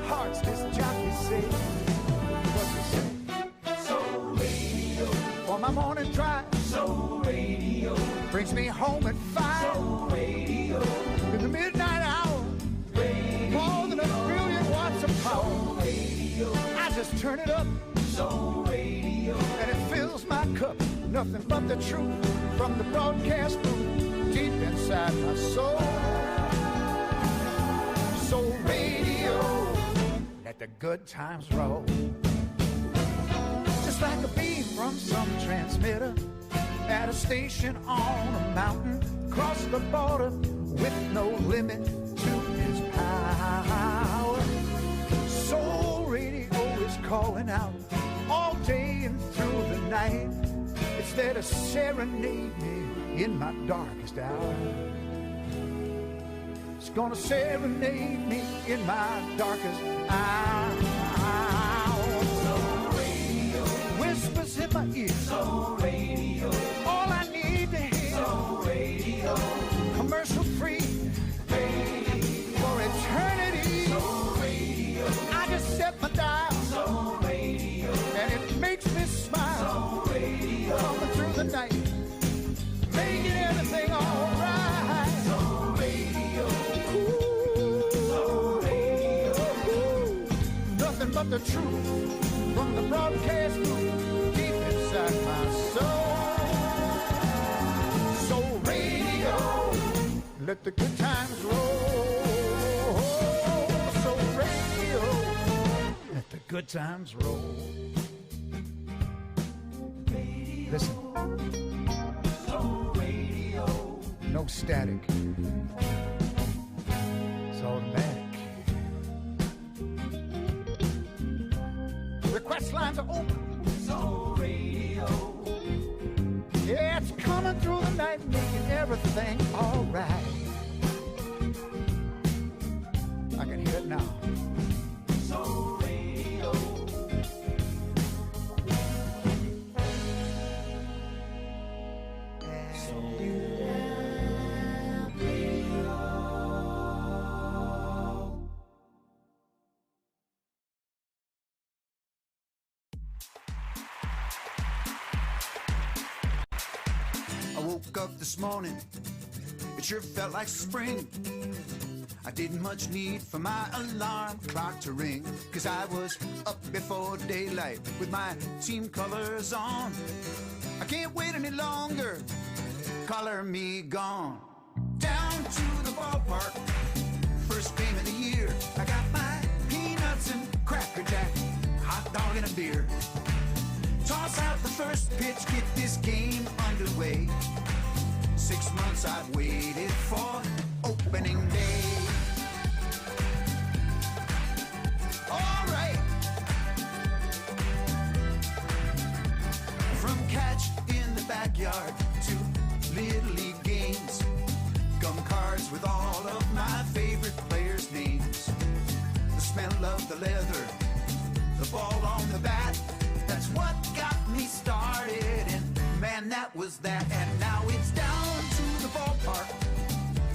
hearts, this jockey say. What you say? Soul Radio. For my morning drive. Soul Radio. Brings me home at 5. Soul Radio. In the midnight hour. Radio. More than 1 billion watts of power. Soul Radio. I just turn it up. Soul Radio. And it fills my cup. Nothing but the truth from the broadcast booth deep inside my soul. Soul Radio. Let the good times roll. Just like a beam from some transmitter at a station on a mountain, across the border with no limit to its power. Soul Radio is calling out all day and through the night. It's there to serenade me in my darkest hour. It's gonna serenade me in my darkest hour. Soul Radio. Whispers in my ear. Soul Radio. All I need to hear. Soul Radio. Commercial free. Radio. For eternity. Soul Radio. I just set my dial. Soul Radio. And it makes me smile. Soul Radio. Coming through the night, making everything alright. Soul Radio. Ooh, Soul Radio. ooh, nothing but the truth from the broadcast booth deep inside my soul. Soul Radio, let the good times roll. Soul Radio, let the good times roll. Listen. Soul Radio. No static. It's automatic. Request lines are open. Soul Radio. Yeah, it's coming through the night, making everything alright. I can hear it now. Soul Radio. I woke up this morning, it sure felt like spring. I didn't much need for my alarm clock to ring, 'cause I was up before daylight with my team colors on. I can't wait any longer, color me gone. Down to the ballpark, first game of the year. I got my peanuts and Cracker Jack, hot dog and a beer. Toss out the first pitch, get this game underway. 6 months I've waited for opening day. All right. From catch in the backyard to Little League games, gum cards with all of my favorite players' names. The smell of the leather, the ball on the bat, that's what got me started, and man, that was that. And now it's down to the ballpark,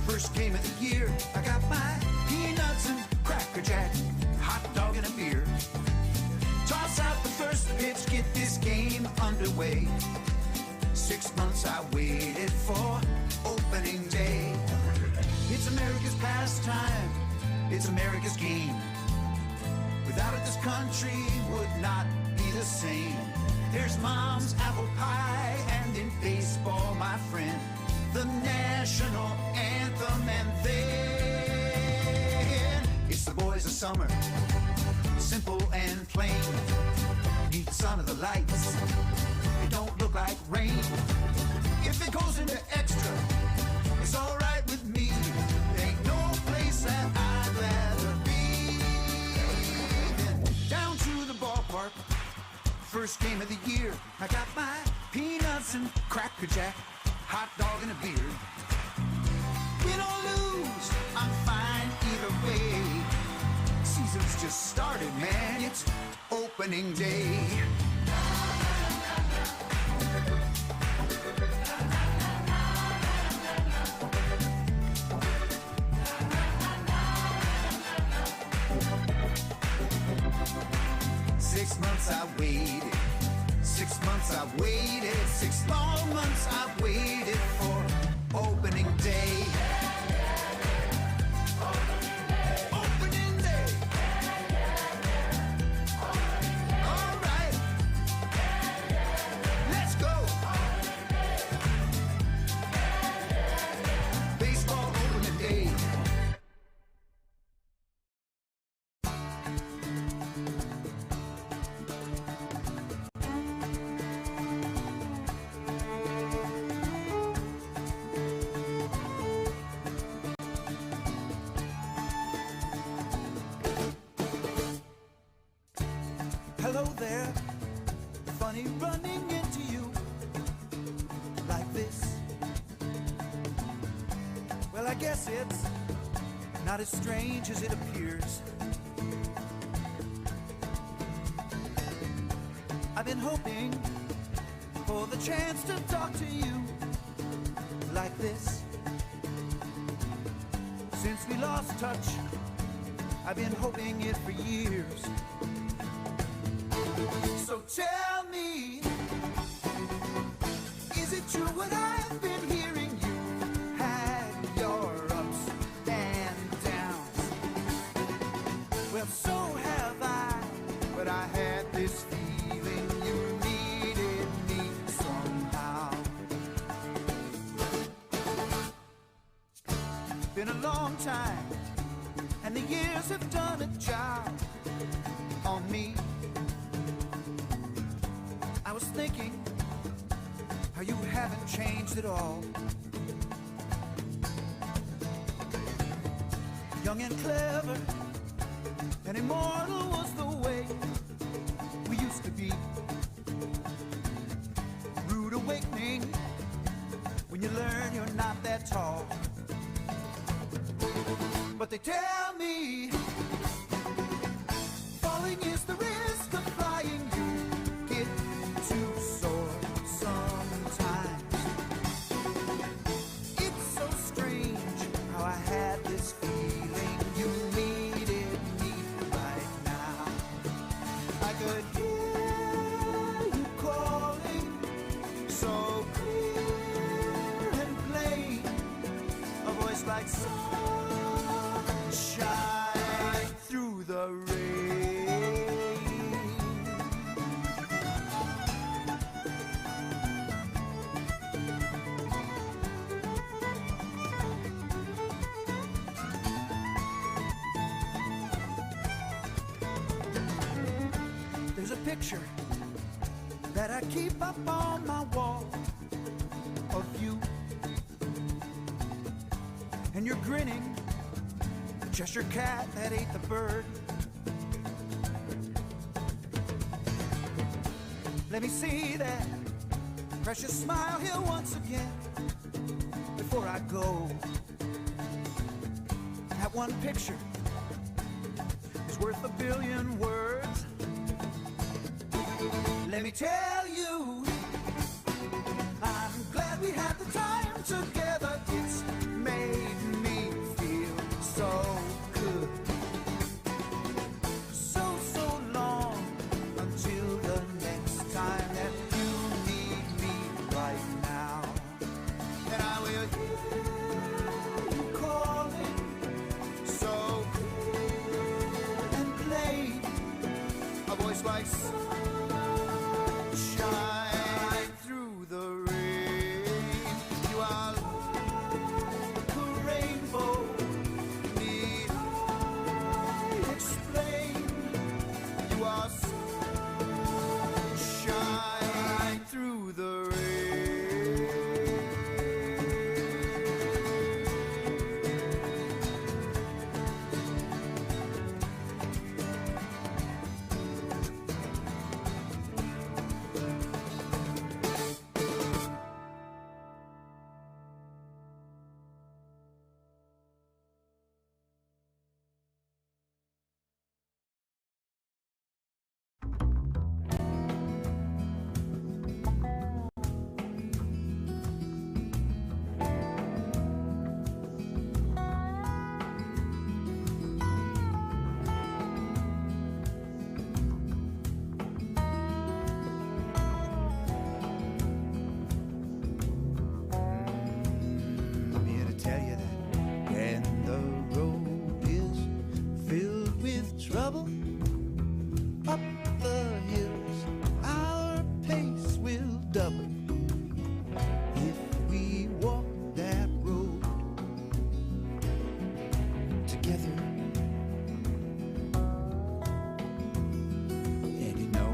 first game of the year. I got my peanuts and Cracker Jack, hot dog and a beer. Toss out the first pitch, get this game underway. 6 months I waited for opening day. It's America's pastime, it's America's game. Without it, this country would not be the same. There's mom's apple pie, and in baseball, my friend, the national anthem, and then it's the boys of summer, simple and plain. Need the sun of the lights, it don't look like rain. If it goes into extra, it's all right with me. There ain't no place that I'd rather be than down to the ballpark, first game of the year. I got my peanuts and Cracker Jack, hot dog and a beer. Win or lose, I'm fine either way. Season's just started, man, it's opening day. 6 months I waited. 6 months I waited. 6 long months I waited for opening day. Opening day. All right. Let's go. Baseball opening day. Hello there, funny running into you like this. Well, I guess it's not as strange as it appears. I've been hoping for the chance to talk to you like this. Since we lost touch, I've been hoping it for years. So tell me, is it true what I've been hearing? You had your ups and downs. Well, so have I, but I had this feeling you needed me somehow. Been a long time, and the years have done a job on me. I was thinking how you haven't changed at all. Young and clever and immortal was the way we used to be. Rude awakening when you learn you're not that tall. But they tell me falling is the risk of flying. You get too sore sometimes. It's so strange how I had this feeling you needed me right now. I could hear you calling so clear and plain, a voice like sunshine through the rain. There's a picture that I keep up on my wall of you, and you're grinning, the Cheshire cat that ate the bird. Let me see that precious smile here once again before I go. That one picture is worth 1,000,000,000 words. Let me tell you, I'm glad we had the time together. It's made me feel so good. So long until the next time that you need me right now. And I will hear you calling so clear and plain, a voice like sunshine through the rain. You are like a rainbow. Need I explain? You are sunshine through the double. Up the hills, our pace will double. If we walk that road together. And you know,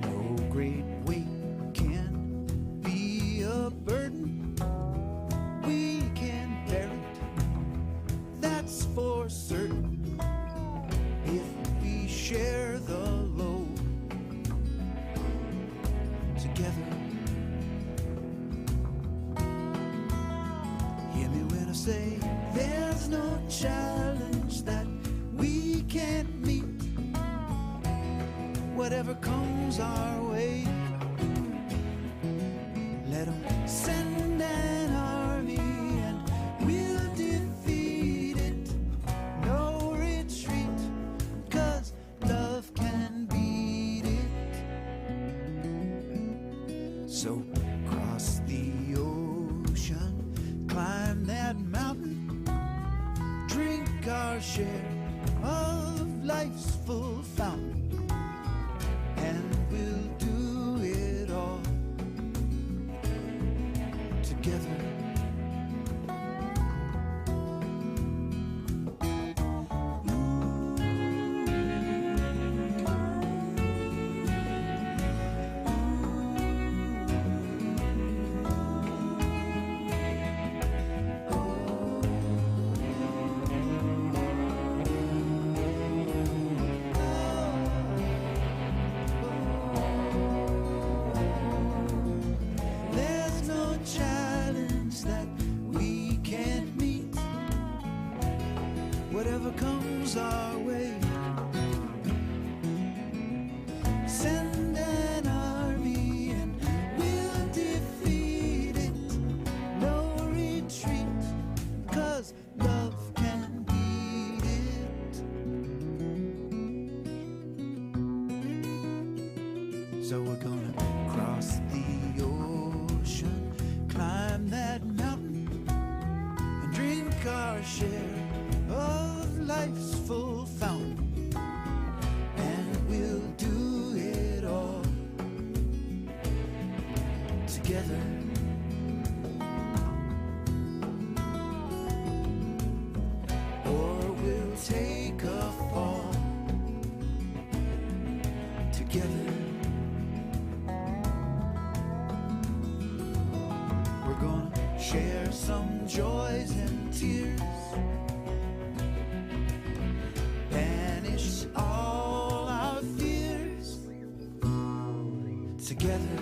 no great weight can be a burden. We can bear it, that's for certain. If we share the load together. Hear me when I say there's no challenge that we can't meet. Whatever comes our way, let 'em send an army and we'll defeat it. No retreat, 'cause love can beat it. So cross the ocean, climb that mountain, drink our share of life's full fountain, and we'll do it all together. There's no challenge that we can't meet. Whatever comes our way, send an army and we'll defeat it. No retreat, 'cause love can beat it. So we're gonna cross the ocean, climb that mountain, and drink our share of life's full fountain, and we'll do it all together. Or we'll take a fall together. We're gonna share some joys and tears, banish all our fears together.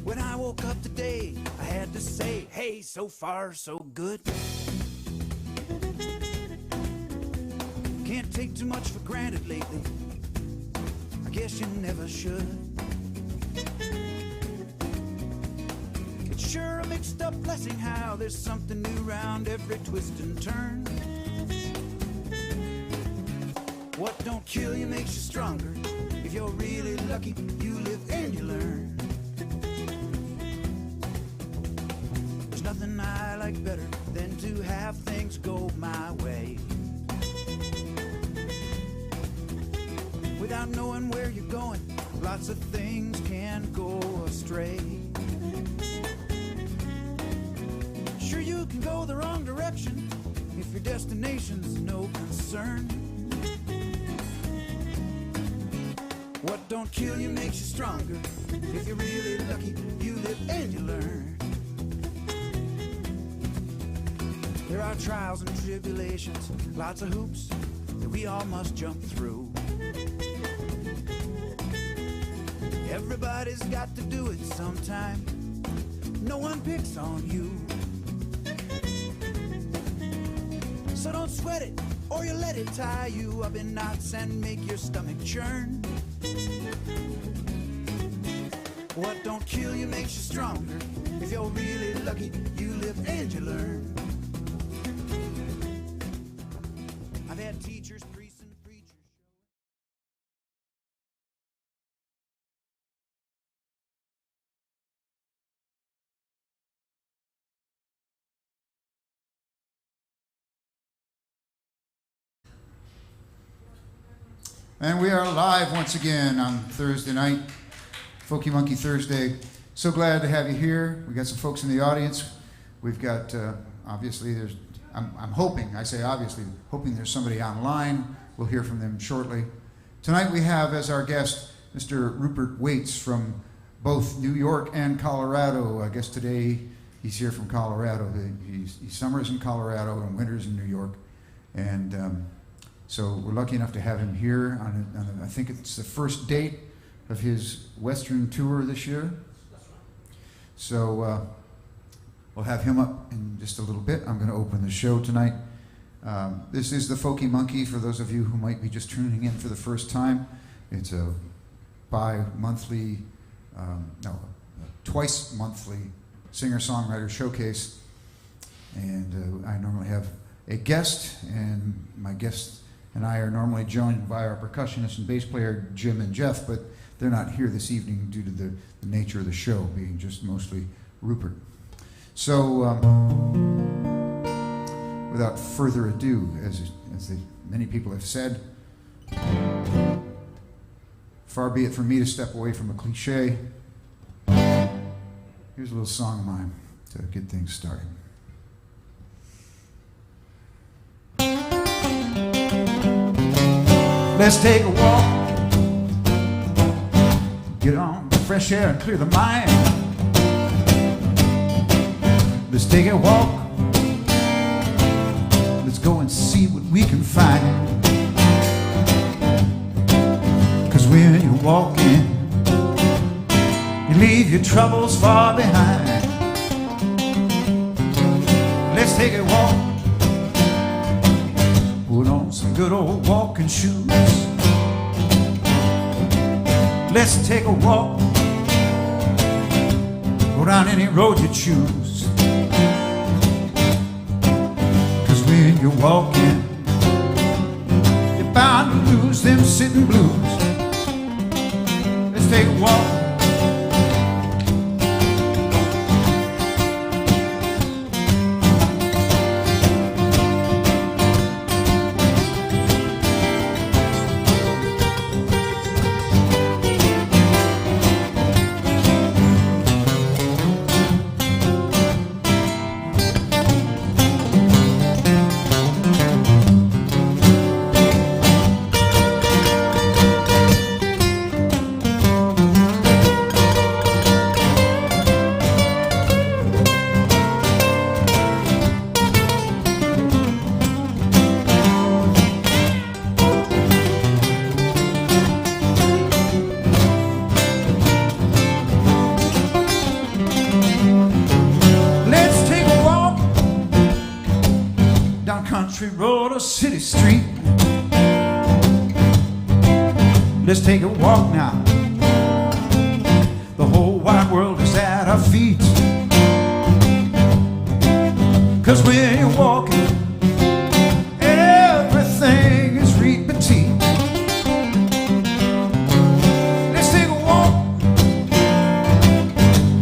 When I woke up today, I had to say, hey, so far so good. Can't take too much for granted lately. I guess you never should. It's sure a mixed up blessing how there's something new round every twist and turn. What don't kill you makes you stronger. If you're really lucky, you live and you learn. There's nothing I like better than to have things go my way. Without knowing where you're going, lots of things can go astray. Sure, you can go the wrong direction if your destination's no concern. What don't kill you makes you stronger. If you're really lucky, you live and you learn. There are trials and tribulations, lots of hoops that we all must jump through. Everybody's got to do it sometime. No one picks on you. So don't sweat it, or you let it tie you up in knots and make your stomach churn. What don't kill you makes you stronger. If you're really lucky, you live and you learn. I've had teachers, priests, and preachers. And we are live once again on Thursday night, Folkey Monkey Thursday. So glad to have you here. We got some folks in the audience. We've got, obviously, I'm hoping, I say obviously, hoping there's somebody online. We'll hear from them shortly. Tonight we have as our guest Mr. Rupert Wates from both New York and Colorado. I guess today he's here from Colorado. He summers in Colorado and winters in New York. And so we're lucky enough to have him here on I think it's the first date of his Western tour this year. So we'll have him up in just a little bit. I'm going to open the show tonight. This is the Folkey Monkey, for those of you who might be just tuning in for the first time. It's a bi-monthly, twice monthly singer-songwriter showcase. And I normally have a guest, and my guest and I are normally joined by our percussionist and bass player, Jim and Jeff, but they're not here this evening due to the nature of the show being just mostly Rupert. So, without further ado, as many people have said, far be it from me to step away from a cliche. Here's a little song of mine to get things started. Let's take a walk, get on the fresh air and clear the mind. Let's take a walk, let's go and see what we can find. 'Cause when you're walking, you leave your troubles far behind. Let's take a walk, put on some good old walking shoes. Let's take a walk, go down any road you choose. 'Cause when you're walking, you're bound to lose them sitting blues. Let's take a walk. Road or city street. Let's take a walk now. The whole wide world is at our feet. 'Cause when you're walking, everything is read petite. Let's take a walk.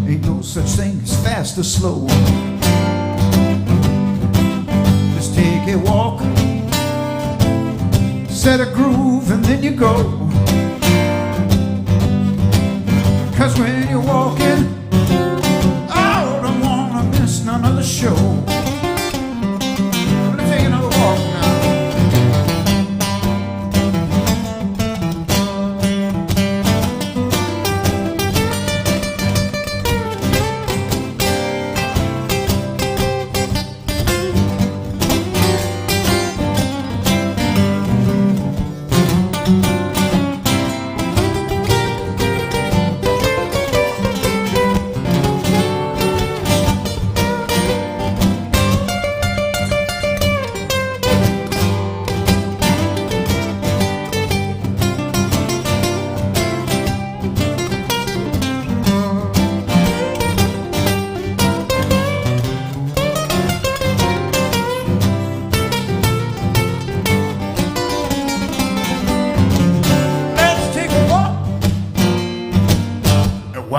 Ain't no such thing as fast or slow. Take a walk, set a groove, and then you go. 'Cause when you're walking, I don't wanna miss none of the show. Let's take another walk now.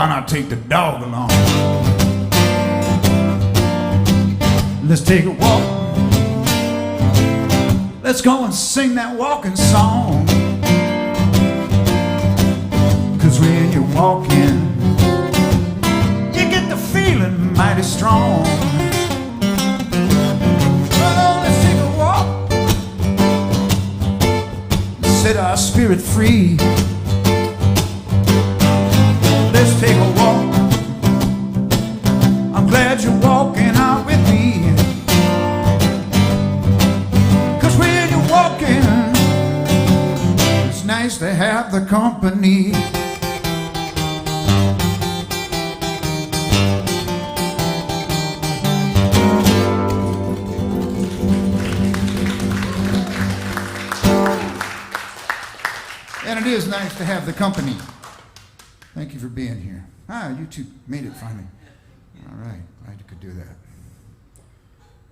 why not take the dog along? Let's take a walk. Let's go and sing that walking song. 'Cause when you're walking, you get the feeling mighty strong. Oh, let's take a walk, set our spirit free. Let's take a walk. I'm glad you're walking out with me. 'Cause when you're walking, it's nice to have the company. And it is nice to have the company. Thank you for being here. You two made it finally. All right, glad you could do that.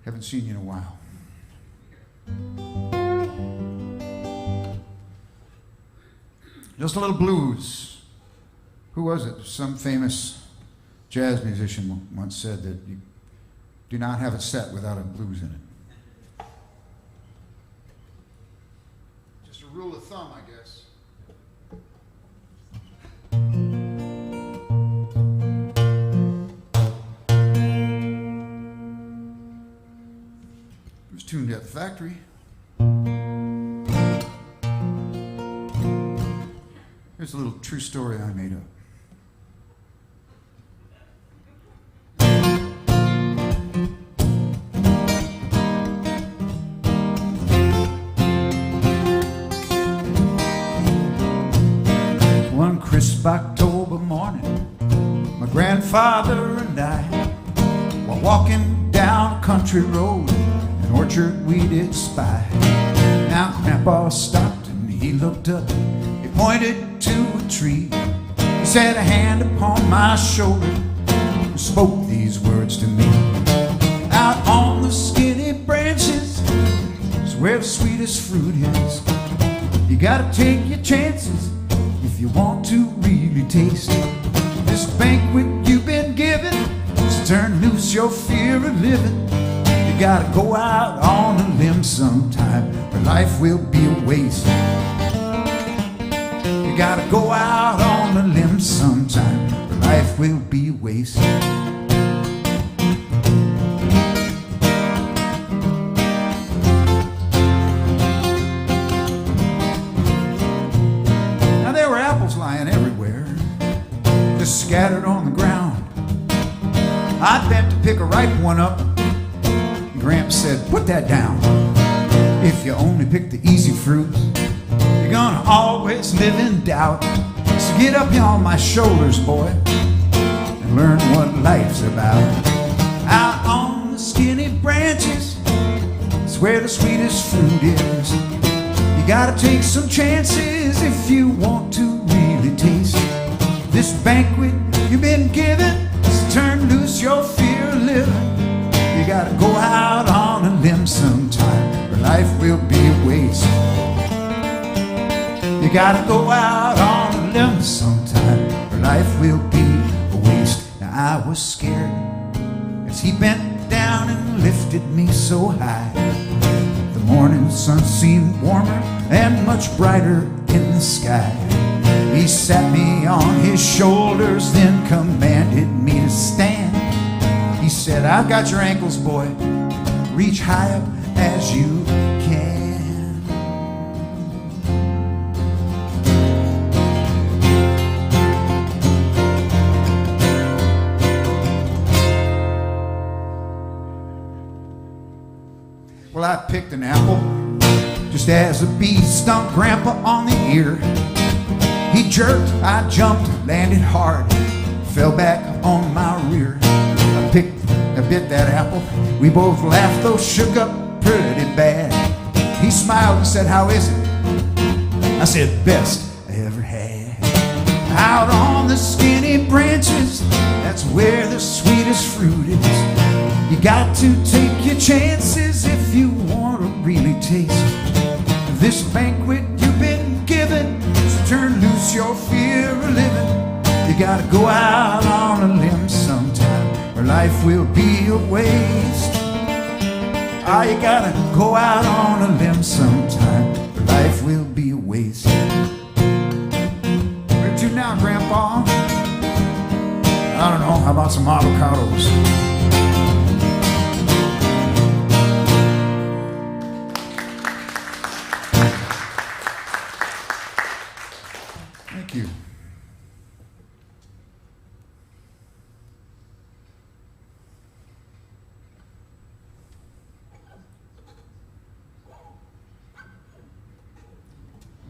Haven't seen you in a while. Just a little blues. Who was it? Some famous jazz musician once said that you do not have a set without a blues in it. Just a rule of thumb, I guess. It was tuned at the factory. Here's a little true story I made up. One crisp October morning, my grandfather and I were walking down a country road, an orchard we did spy. Now Grandpa stopped and he looked up, he pointed to a tree. He set a hand upon my shoulder and spoke these words to me. Out on the skinny branches is where the sweetest fruit is. You gotta take your chances if you want to really taste this banquet you've been given. Just turn loose your fear of living. You gotta go out on a limb sometime, or life will be a waste. You gotta go out on a limb sometime, or life will be a waste. Lying everywhere, just scattered on the ground. I bent to pick a ripe one up. Gramps said, "Put that down. If you only pick the easy fruit, you're gonna always live in doubt. So get up here on my shoulders, boy, and learn what life's about. Out on the skinny branches is where the sweetest fruit is. You gotta take some chances if you want to really taste this banquet you've been given. So turn loose your fear of living. You gotta go out on a limb sometime, or life will be a waste. You gotta go out on a limb sometime, or life will be a waste." Now I was scared as he bent down and lifted me so high. The morning sun seemed warmer and much brighter in the sky. He sat me on his shoulders, then commanded me to stand. He said, "I've got your ankles, boy. Reach high up as you can." Well, I picked an apple just as a bee stung Grandpa on the ear. He jerked, I jumped, landed hard, fell back on my rear. I bit that apple, we both laughed, though shook up pretty bad. He smiled and said, "How is it?" I said, "Best I ever had." Out on the skinny branches, that's where the sweetest fruit is. You got to take your chances if you want to really taste this banquet you've been given. So turn loose your fear of living. You gotta go out on a limb sometime, or life will be a waste. Ah, you gotta go out on a limb sometime, or life will be a waste. Where to now, Grandpa? I don't know, how about some avocados? Thank you.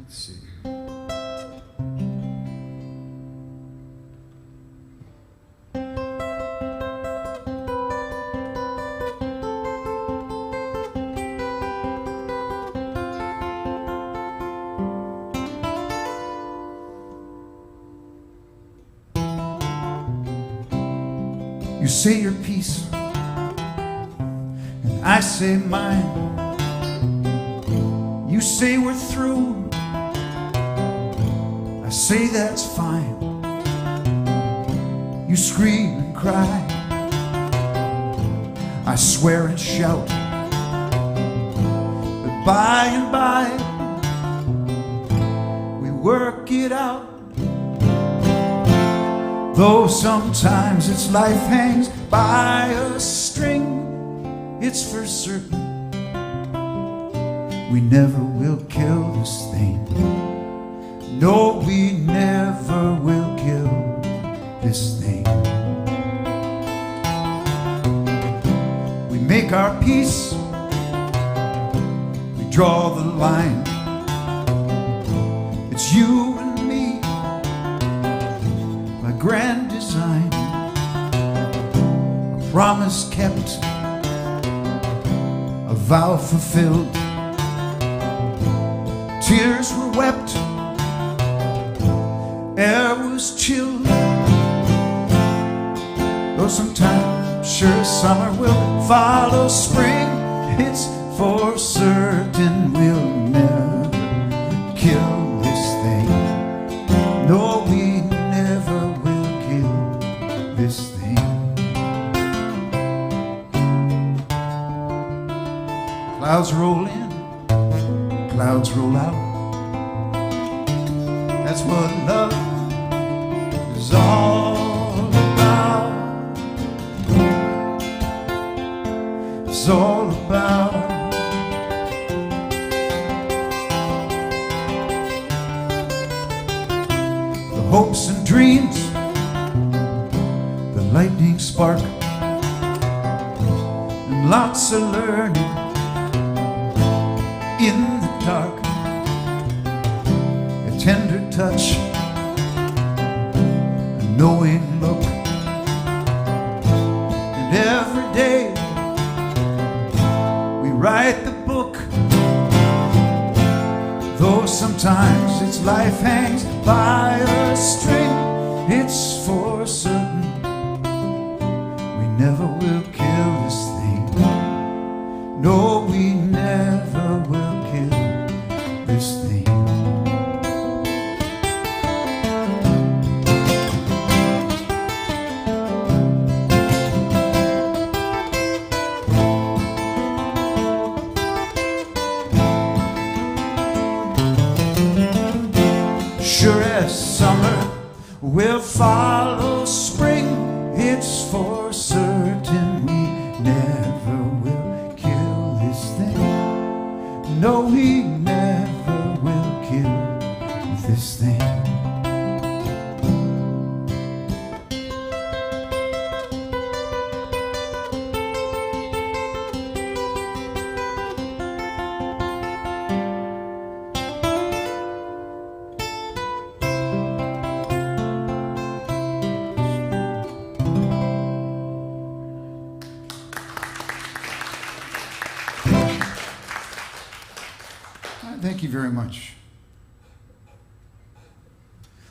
Let's see. You say your piece, and I say mine. You say we're through, I say that's fine. You scream and cry, I swear and shout. But by and by, we work it out. Though sometimes it's life hangs by a string, it's for certain we never will kill this thing. No, we never will kill this thing. We make our peace, we draw the line. It's you and me, by grand design. A promise kept, a vow fulfilled. Tears were wept, air was chilled. Though sometime, sure summer will follow spring, it's for certain we'll never kill this thing. No, we never will kill this thing. Clouds roll in, clouds roll out. That's what love is all about. It's all about. The hopes and dreams, the lightning spark, and lots of learning in the dark. A tender touch, a knowing look, and every day we write the book. Though sometimes its life hangs by a string, it's for certain we never will kill this thing. No, we never will kill this thing. Sure as summer will follow spring, it's for certain we never will kill this thing. No, we never will kill this thing. Thank you very much.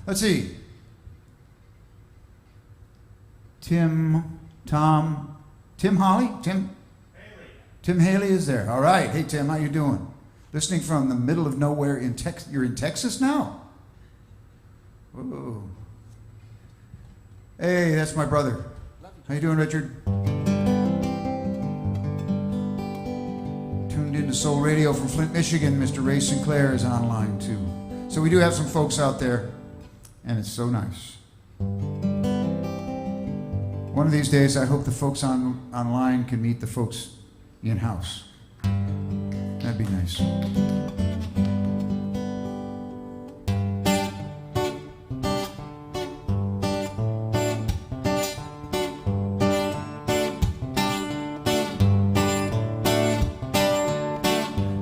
Let's see. Tim Holly? Tim Haley is there. All right. Hey, Tim, how you doing? Listening from the middle of nowhere in Texas. You're in Texas now? Whoa. Hey, that's my brother. How you doing, Richard? Tuned into Soul Radio from Flint, Michigan. Mr. Ray Sinclair is online too. So we do have some folks out there, and it's so nice. One of these days, I hope the folks online can meet the folks in-house. That'd be nice.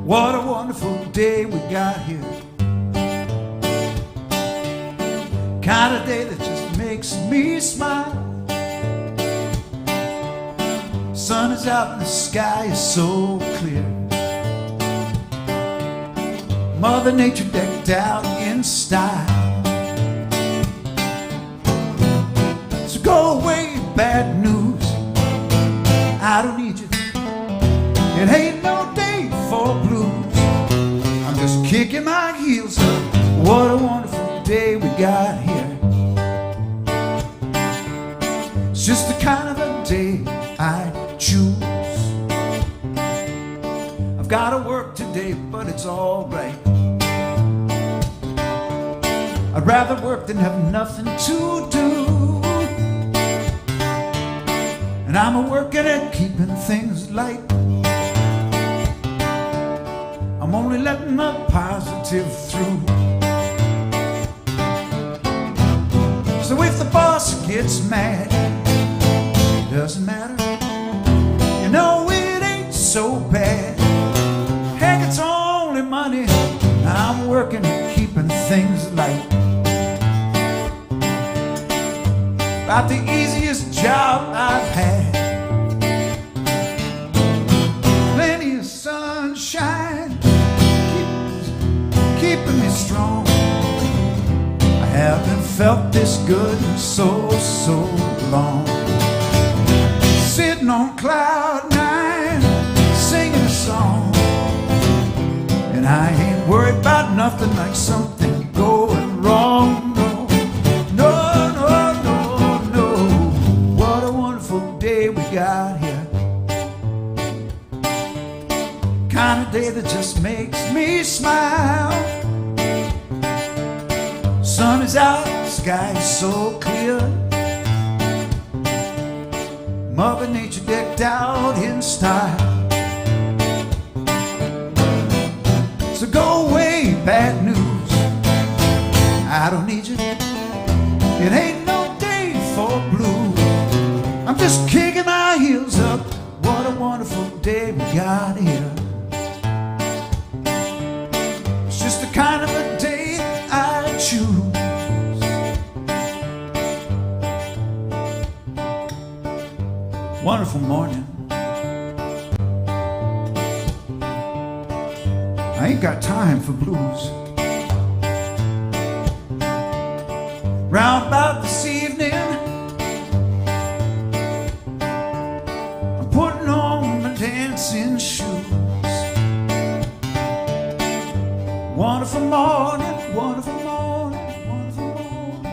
What a wonderful day we got here. Kind of day that just makes me smile. Sun is out and the sky is so clear. Mother Nature decked out in style. So go away, bad news. I don't need you. It ain't no day for blues. I'm just kicking my heels up. What a wonderful day we got here. It's just the kind of a day I choose. I've got to work today, but it's all right. I'd rather work than have nothing to do. And I'm a-working at keeping things light. I'm only letting the positive through. So if the boss gets mad, it doesn't matter. You know it ain't so bad. Heck, it's only money. I'm working at keeping things light. About the easiest job I've had. Plenty of sunshine, keeping me strong. I haven't felt this good in so long. Sitting on cloud nine, singing a song. And I ain't worried about nothing like something going wrong. No, no, no, no, no. What a wonderful day we got here. Kind of day that just makes me smile. Sun is out, the sky is so clear. Mother Nature decked out in style. So go away, bad news. I don't need you. It ain't no day for blues. I'm just kicking my heels up. What a wonderful day we got here. It's just the kind of a day I choose. Wonderful morning. I ain't got time for blues. Round about this evening, I'm putting on my dancing shoes. Wonderful morning, wonderful morning, wonderful morning.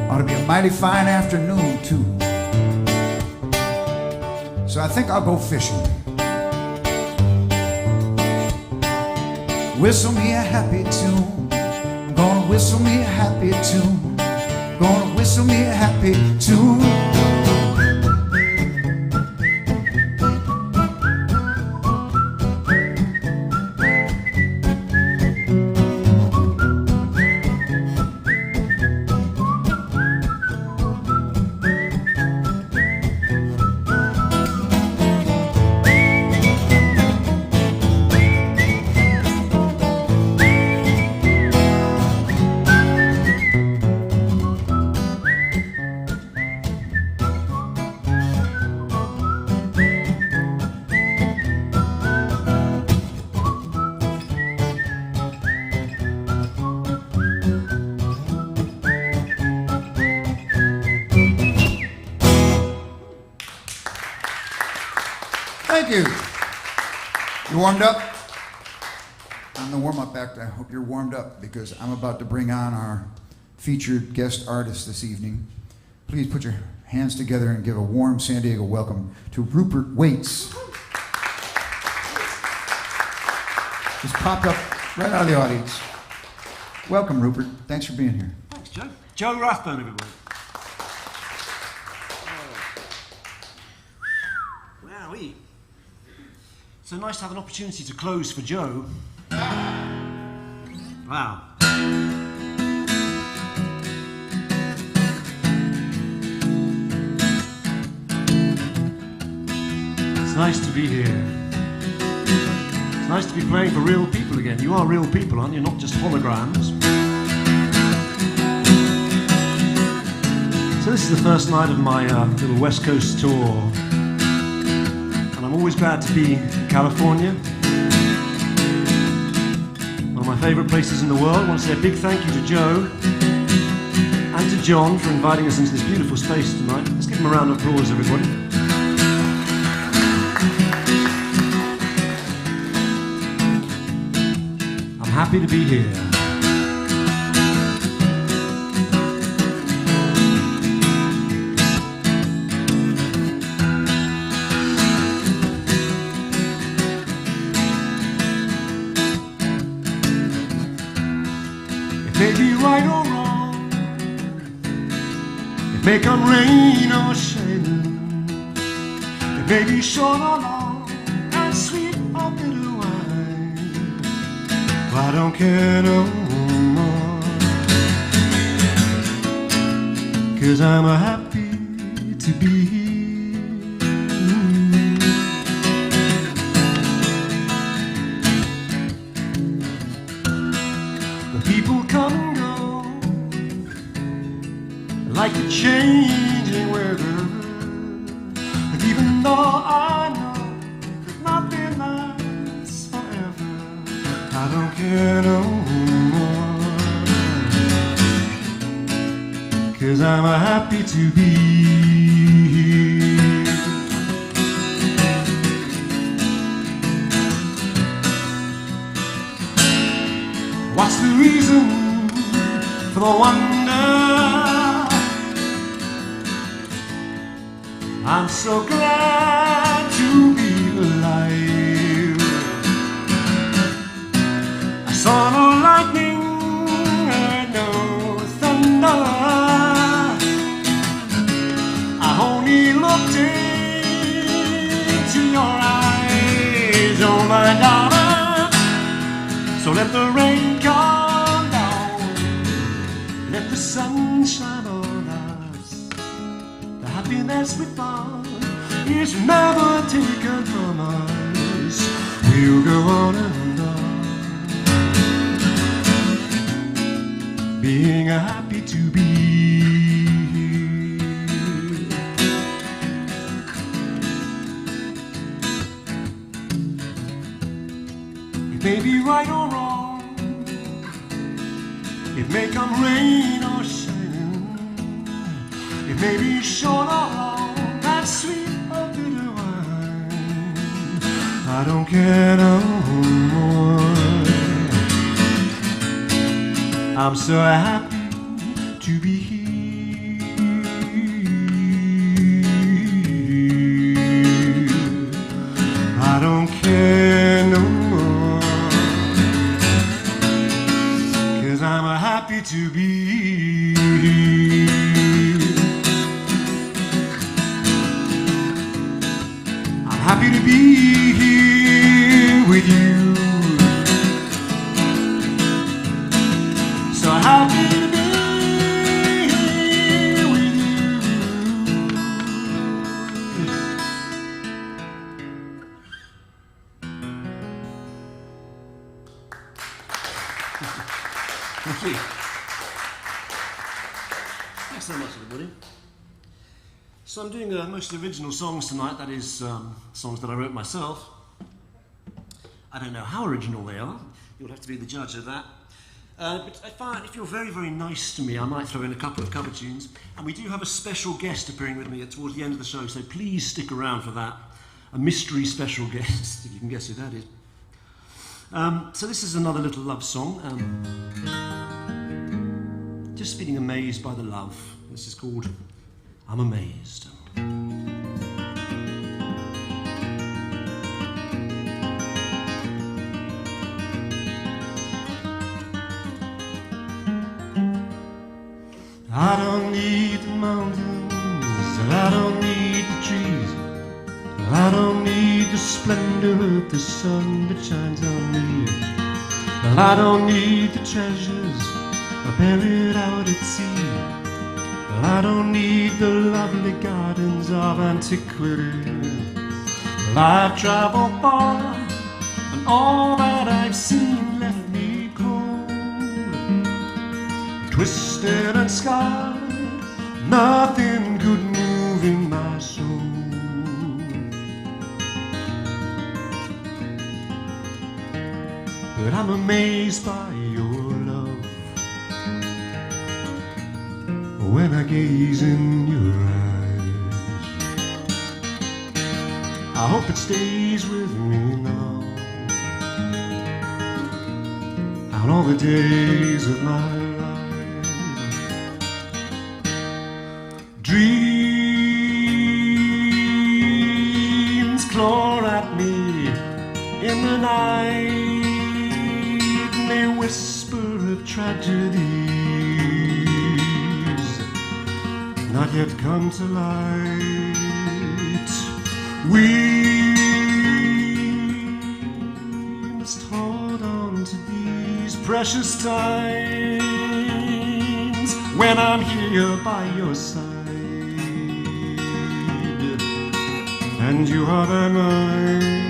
Ought to be a mighty fine afternoon too. So I think I'll go fishing. Whistle me a happy tune. I'm gonna whistle me a happy tune. Gonna whistle me a happy tune. Thank you. You warmed up? On the warm-up act, I hope you're warmed up because I'm about to bring on our featured guest artist this evening. Please put your hands together and give a warm San Diego welcome to Rupert Wates. Just popped up right out of the audience. Welcome, Rupert. Thanks for being here. Thanks, Joe. Joe Rathburn, everybody. Wowee. So nice to have an opportunity to close for Joe. Wow. It's nice to be here. It's nice to be playing for real people again. You are real people, aren't you? Not just holograms. So this is the first night of my little West Coast tour. And I'm always glad to be in California. One of my favourite places in the world. I want to say a big thank you to Joe and to John for inviting us into this beautiful space tonight. Let's give them a round of applause, everybody. I'm happy to be here. It may be right or wrong, it may come rain or shine, it may be short or long, and sweet or bitter wine. I don't care no more, 'cause I'm happy to be here. The people come and go like the changing weather, and even though I know that nothing lasts forever, I don't care no more, 'cause I'm happy to be here. What's the reason for the wonder? I'm so glad to be alive. I saw no lightning, heard no thunder. I only looked into your eyes, oh my darling. So let the rain come down, let the sun shine on us. The happiness we found is never taken from us. We'll go on and on, being happy to be here. It may be right or wrong, it may come rain or shine, it may be short or long, and sweet or bitter wine. I don't care no more, I'm so happy to be here. I don't care no more, 'cause I'm happy to be here. I'm happy to be here with you. So happy to be here with you. Thank you. Thanks so much, everybody. So I'm doing most original songs tonight, that is songs that I wrote myself. I don't know how original they are. You'll have to be the judge of that. But I find if you're very, very nice to me, I might throw in a couple of cover tunes. And we do have a special guest appearing with me towards the end of the show, so please stick around for that. A mystery special guest, if you can guess who that is. So this is another little love song. just feeling amazed by the love. This is called I'm Amazed. I don't need the mountains, and I don't need the trees, and I don't need the splendor of the sun that shines on me. And I don't need the treasures buried out at sea, and I don't need the lovely gardens of antiquity. Well, I've traveled far, and all that I've seen left me cold, twisted and scarred. Nothing could move in my soul. But I'm amazed by your love when I gaze in your eyes. I hope it stays with me now, and all the days of my life. Dreams claw at me in the night, and they whisper of tragedies not yet come to light. We must hold on to these precious times when I'm here by your side, and you are by mine.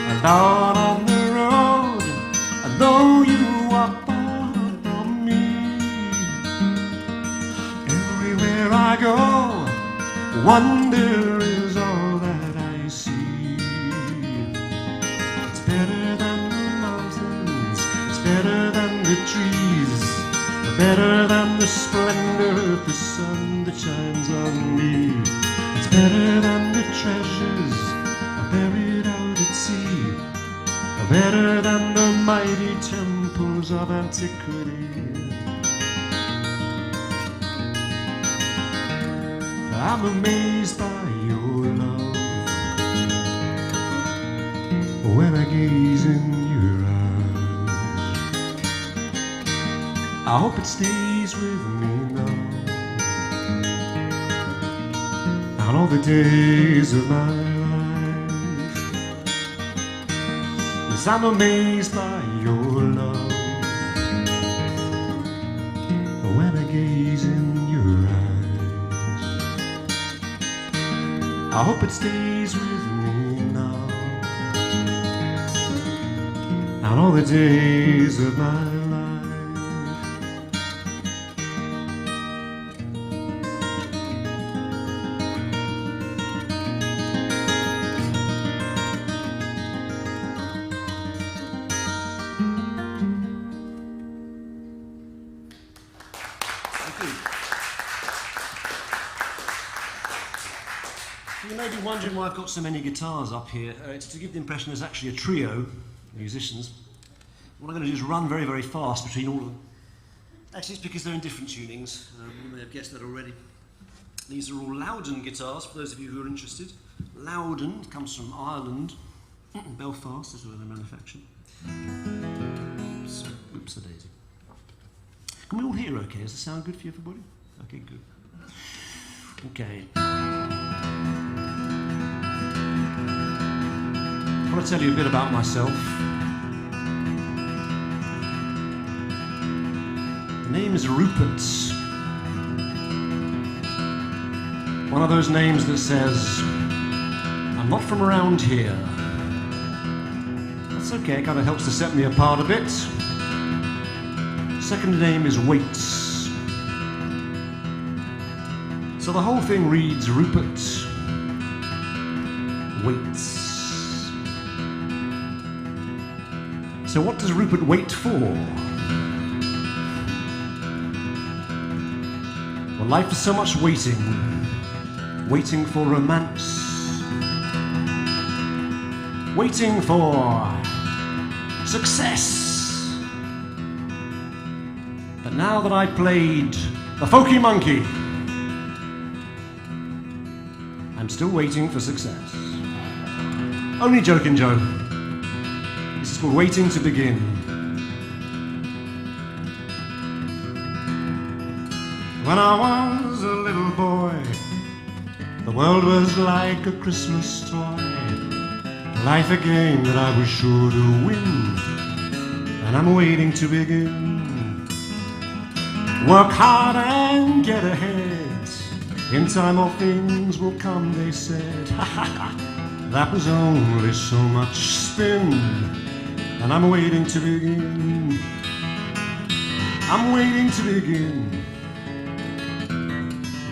And out on the road, though you are far from me, everywhere I go, wonder is all that I see. It's better than the mountains, it's better than the trees, better than the splendor of the sun that shines on me. It's better than the treasures buried out at sea, better than the mighty temples of antiquity. I'm amazed by your love when I gaze in your eyes. I hope it stays with me now, and all the days of my life. Yes, I'm amazed by your love when I gaze in your eyes. I hope it stays with me now, and all the days of my life. You may be wondering why I've got so many guitars up here. It's to give the impression there's actually a trio of musicians. What I'm going to do is run very, very fast between all of them. Actually, it's because they're in different tunings. You may have guessed that already. These are all Loudon guitars, for those of you who are interested. Loudon comes from Ireland. Belfast is where they're manufactured. Oops, a daisy. Can we all hear okay? Does it sound good for you, everybody? Okay, good. Okay. I want to tell you a bit about myself. The name is Rupert. One of those names that says, I'm not from around here. That's okay, it kind of helps to set me apart a bit. Second name is Wates. So the whole thing reads Rupert Wates. So what does Rupert wait for? Well, life is so much waiting. Waiting for romance. Waiting for success. And now that I played the Folkey Monkey, I'm still waiting for success. Only joking, Joe. This is called Waiting to Begin. When I was a little boy, the world was like a Christmas toy, life a game that I was sure to win, and I'm waiting to begin. Work hard and get ahead, in time all things will come, they said. That was only so much spin, and I'm waiting to begin. I'm waiting to begin.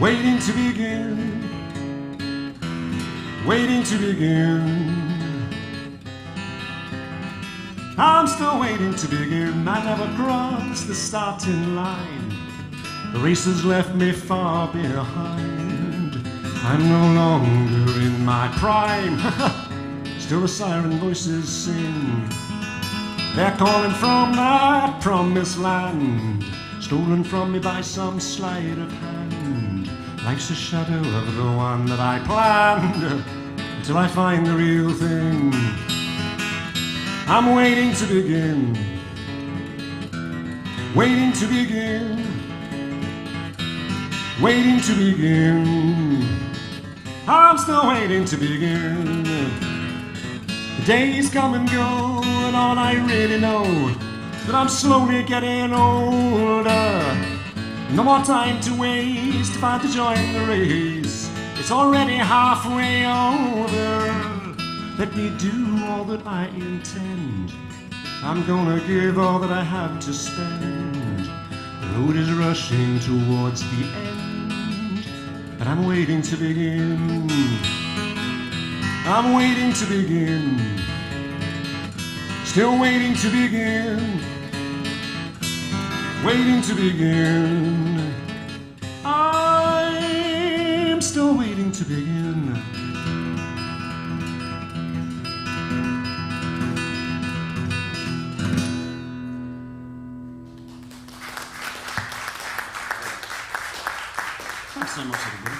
Waiting to begin, waiting to begin. I'm still waiting to begin. I never crossed the starting line. The race has left me far behind. I'm no longer in my prime. Still the siren voices sing. They're calling from that promised land, stolen from me by some sleight of hand. Life's a shadow of the one that I planned, until I find the real thing. I'm waiting to begin, waiting to begin, waiting to begin. I'm still waiting to begin. The days come and go, and all I really know, that I'm slowly getting older. No more time to waste if I'm to join the race. It's already halfway over. Let me do all that I intend. I'm gonna give all that I have to spend. The road is rushing towards the end, but I'm waiting to begin. I'm waiting to begin. Still waiting to begin. Waiting to begin. I'm still waiting to begin. Thanks so much, everybody.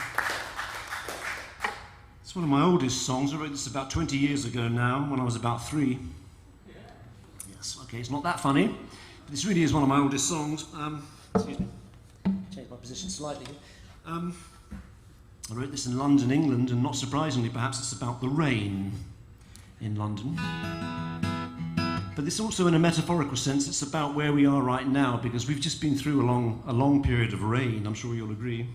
It's one of my oldest songs. I wrote this about 20 years ago now, when I was about 3. Yes, okay, it's not that funny. This really is one of my oldest songs. Excuse me, change my position slightly. I wrote this in London, England, and not surprisingly, perhaps it's about the rain in London. But this also, in a metaphorical sense, it's about where we are right now, because we've just been through a long period of rain. I'm sure you'll agree.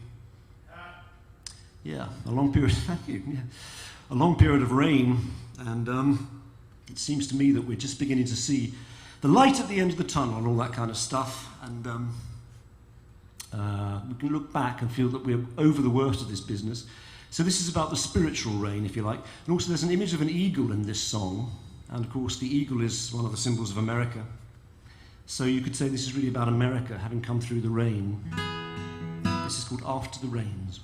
Yeah, a long period. Thank you. Yeah, a long period of rain, and it seems to me that we're just beginning to see the light at the end of the tunnel and all that kind of stuff, and we can look back and feel that we're over the worst of this business. So this is about the spiritual rain, if you like. And also there's an image of an eagle in this song, and of course the eagle is one of the symbols of America. So you could say this is really about America having come through the rain. This is called After the Rains.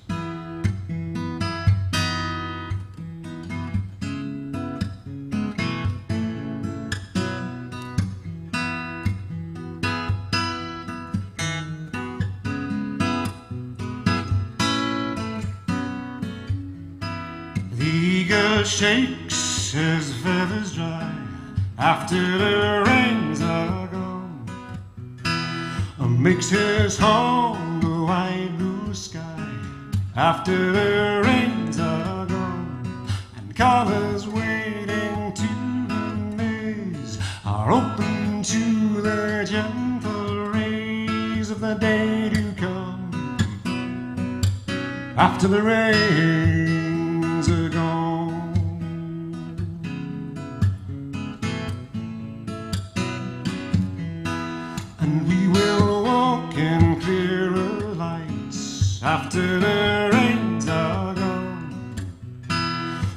Shakes his feathers dry after the rains are gone, and makes his home the wide blue sky after the rains are gone, and colors waiting to the maze are open to the gentle rays of the day to come after the rains are gone. After the rains are gone,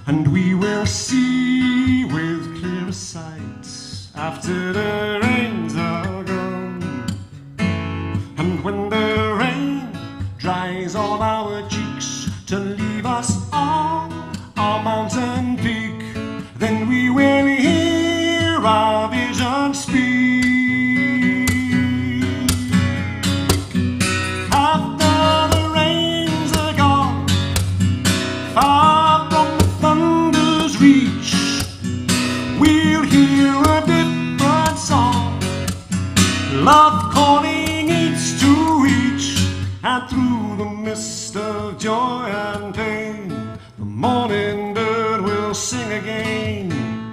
and we will see with clearer sight after the rains are gone. And when the rain dries on our cheeks to leave us on our mountain peak, then we will hear our vision speak. Love calling each to each, and through the mist of joy and pain, the morning bird will sing again,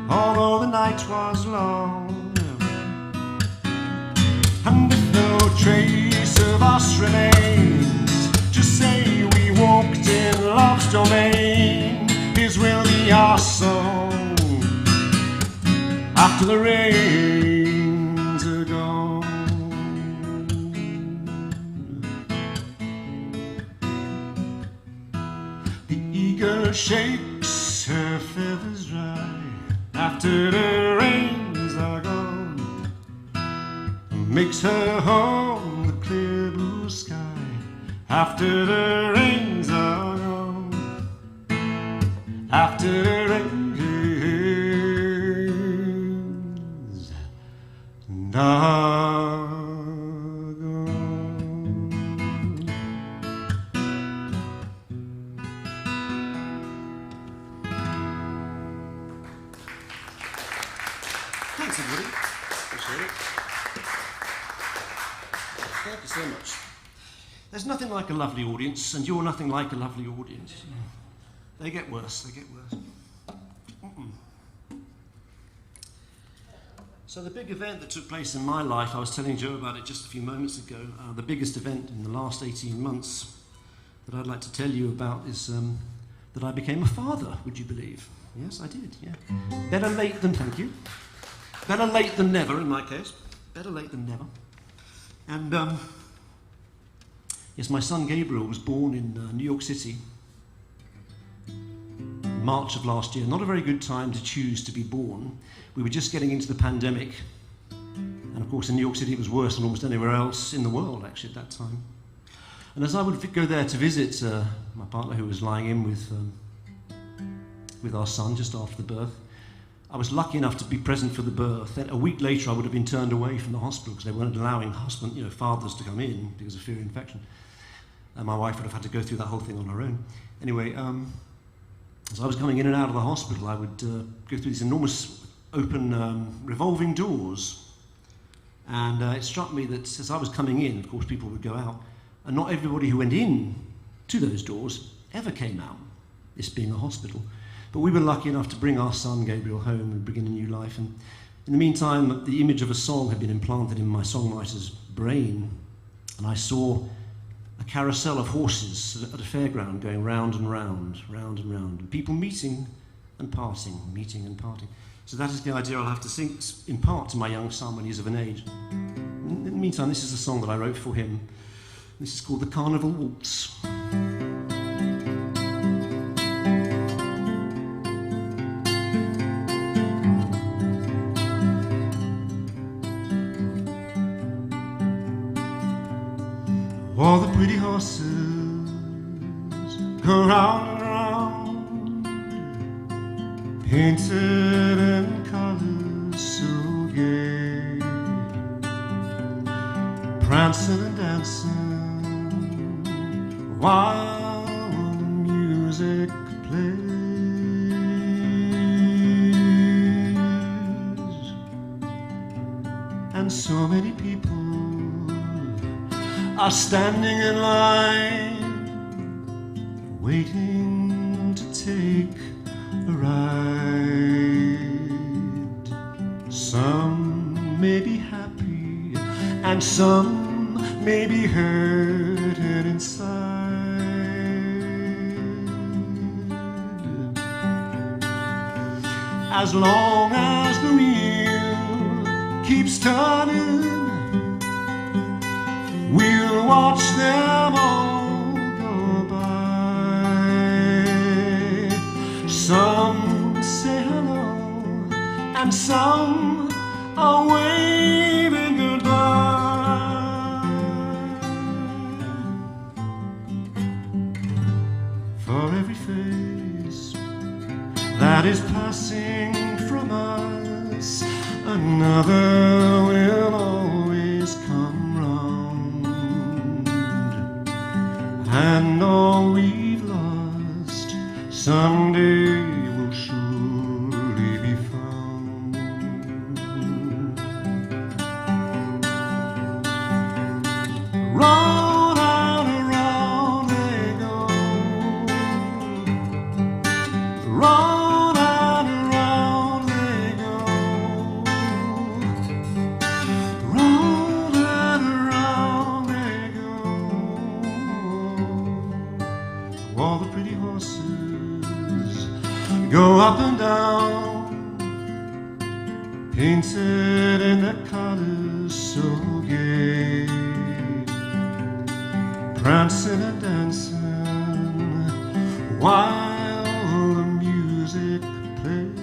although the night was long. And if no trace of us remains, just say we walked in love's domain. His will be our song after the rains are gone. The eagle shakes her feathers dry after the rains are gone, and makes her home the clear blue sky after the rains are gone. After the rains are gone. Thanks, everybody. Appreciate it. Thank you so much. There's nothing like a lovely audience, and you're nothing like a lovely audience. They get worse, they get worse. So the big event that took place in my life, I was telling Joe about it just a few moments ago, the biggest event in the last 18 months that I'd like to tell you about is that I became a father, would you believe? Yes, I did, yeah. Better late than, thank you. Better late than never in my case. Better late than never. And yes, my son Gabriel was born in New York City, March of last year. Not a very good time to choose to be born. We were just getting into the pandemic, and of course in New York City it was worse than almost anywhere else in the world actually at that time. And as I would go there to visit my partner who was lying in with our son just after the birth, I was lucky enough to be present for the birth. Then a week later I would have been turned away from the hospital because they weren't allowing fathers to come in because of fear of infection. And my wife would have had to go through that whole thing on her own. Anyway, as I was coming in and out of the hospital, I would go through these enormous open revolving doors. And it struck me that as I was coming in, of course, people would go out, and not everybody who went in to those doors ever came out, this being a hospital. But we were lucky enough to bring our son Gabriel home and begin a new life. And in the meantime, the image of a song had been implanted in my songwriter's brain, and I saw a carousel of horses at a fairground going round and round, round and round, and people meeting and parting, meeting and parting. So that is the idea I'll have to impart to my young son when he's of an age. In the meantime, this is a song that I wrote for him. This is called The Carnival Waltz. All the pretty horses go round and round, painted in colours so gay, prancing and dancing while the music plays. And so many people are standing in line, waiting to take a ride. Some may be happy, and some may be hurting inside. As long as the wheel keeps turning, we'll watch them all go by. Some say hello, and some are waving goodbye. For every face that is passing from us, another will always come. And all we've lost someday will surely be found. Round and around they go. Round and around they go. Round and around they go. All the pretty horses go up and down, painted in their colors so gay, prancing and dancing while the music plays.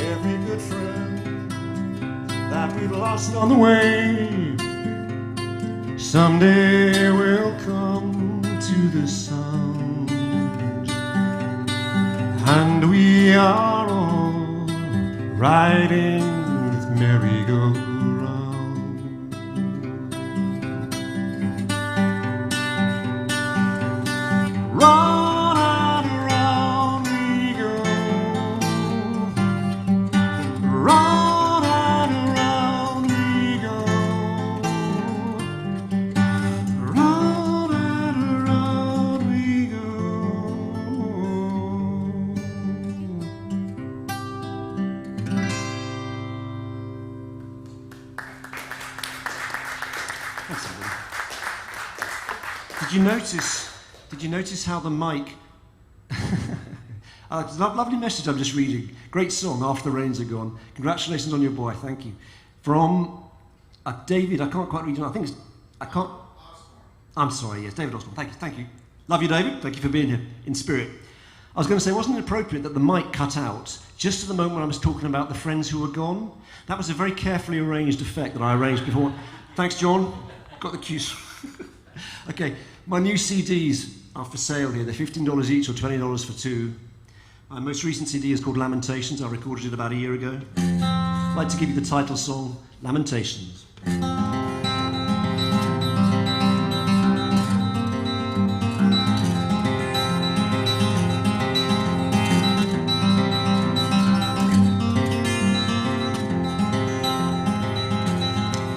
Every good friend that we've lost on the way someday will come to the sound, and we are all riding with merry-go-round. Round and around we go. Round and around we go. Round and around we go. Did you notice how the mic lovely message I'm just reading. Great song, After the Rains Are Gone. Congratulations on your boy, thank you. From David, I can't quite read it. I'm sorry, yes, David Osborne. Thank you. Love you, David. Thank you for being here in spirit. I was going to say, wasn't it appropriate that the mic cut out just at the moment when I was talking about the friends who were gone? That was a very carefully arranged effect that I arranged before. Thanks, John. Got the cues. Okay, my new CDs are for sale here. They're $15 each or $20 for two. My most recent CD is called Lamentations. I recorded it about a year ago. I'd like to give you the title song, Lamentations.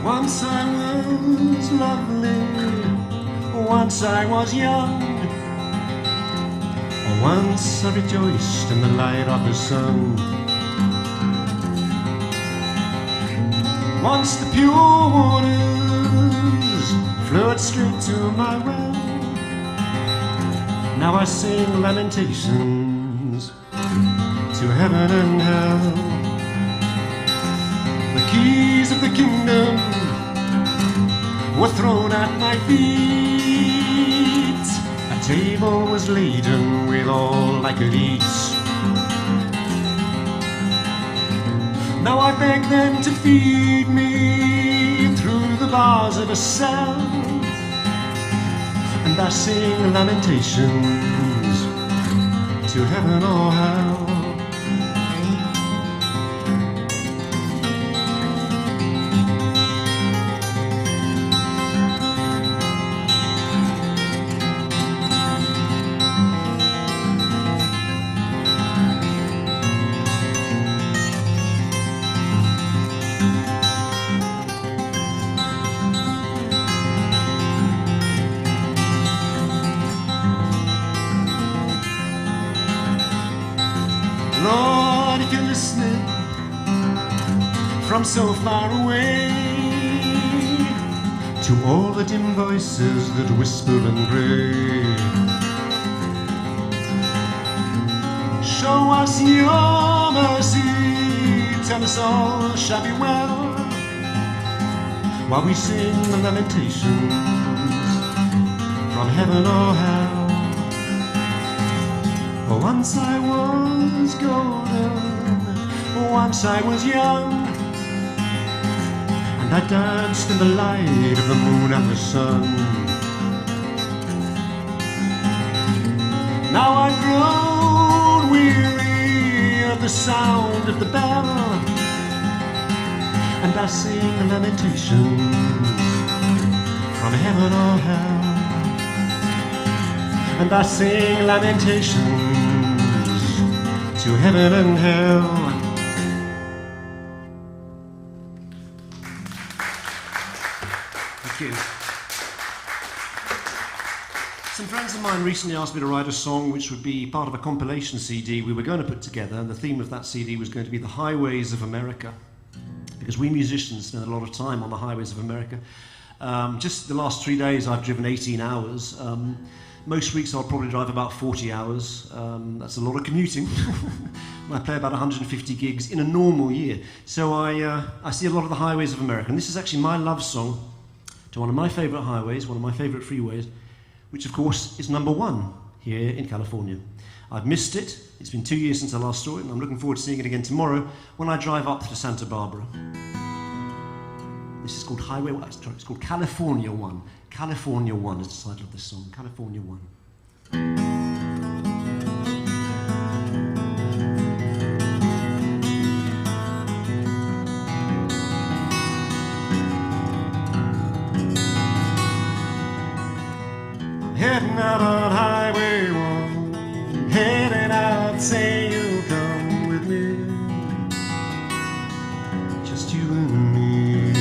Once I was lovely, once I was young, once I rejoiced in the light of the sun. Once the pure waters flowed straight to my well. Now I sing lamentations to heaven and hell. The keys of the kingdom were thrown at my feet. A table was laden with all I could eat. Now I beg them to feed me through the bars of a cell, and I sing lamentations to heaven or hell. Lord, if you're listening from so far away, to all the dim voices that whisper and pray, show us your mercy, tell us all shall be well, while we sing the lamentations from heaven or hell. Once I was golden, once I was young, and I danced in the light of the moon and the sun. Now I've grown weary of the sound of the bell, and I sing lamentations from heaven or hell. And I sing lamentations to heaven and hell. Thank you. Some friends of mine recently asked me to write a song which would be part of a compilation CD we were going to put together, and the theme of that CD was going to be the highways of America, because we musicians spend a lot of time on the highways of America. Just the last 3 days I've driven 18 hours. Most weeks I'll probably drive about 40 hours. That's a lot of commuting. I play about 150 gigs in a normal year. So I see a lot of the highways of America, and this is actually my love song to one of my favourite highways, one of my favourite freeways, which of course is number 1 here in California. I've missed it. It's been 2 years since I last saw it, and I'm looking forward to seeing it again tomorrow when I drive up to Santa Barbara. This is called it's called California One. California One is the title of this song, California One. Heading out on Highway 1, heading out, say you'll come with me, just you and me.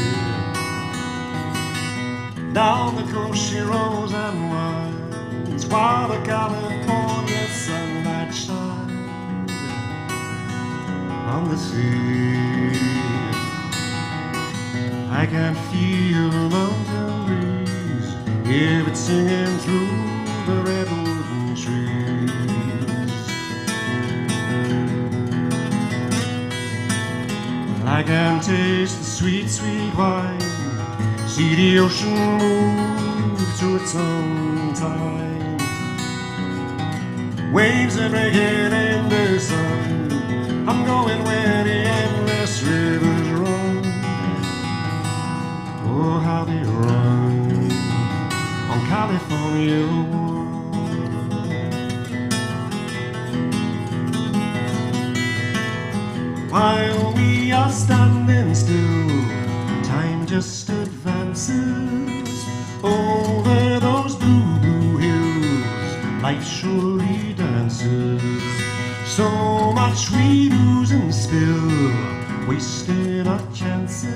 Down the coast she rolls and winds, while the California sunlight shines on the sea. I can feel the mountain breeze, hear it singing through the redwood trees. I can taste the sweet, sweet wine, see the ocean move to its own time. Waves are breaking in the sun, I'm going where the endless rivers run. Oh, how they run on California One. While we are standing still, time just advances over those blue, blue hills. Life surely dances. So much we lose and spill, wasting our chances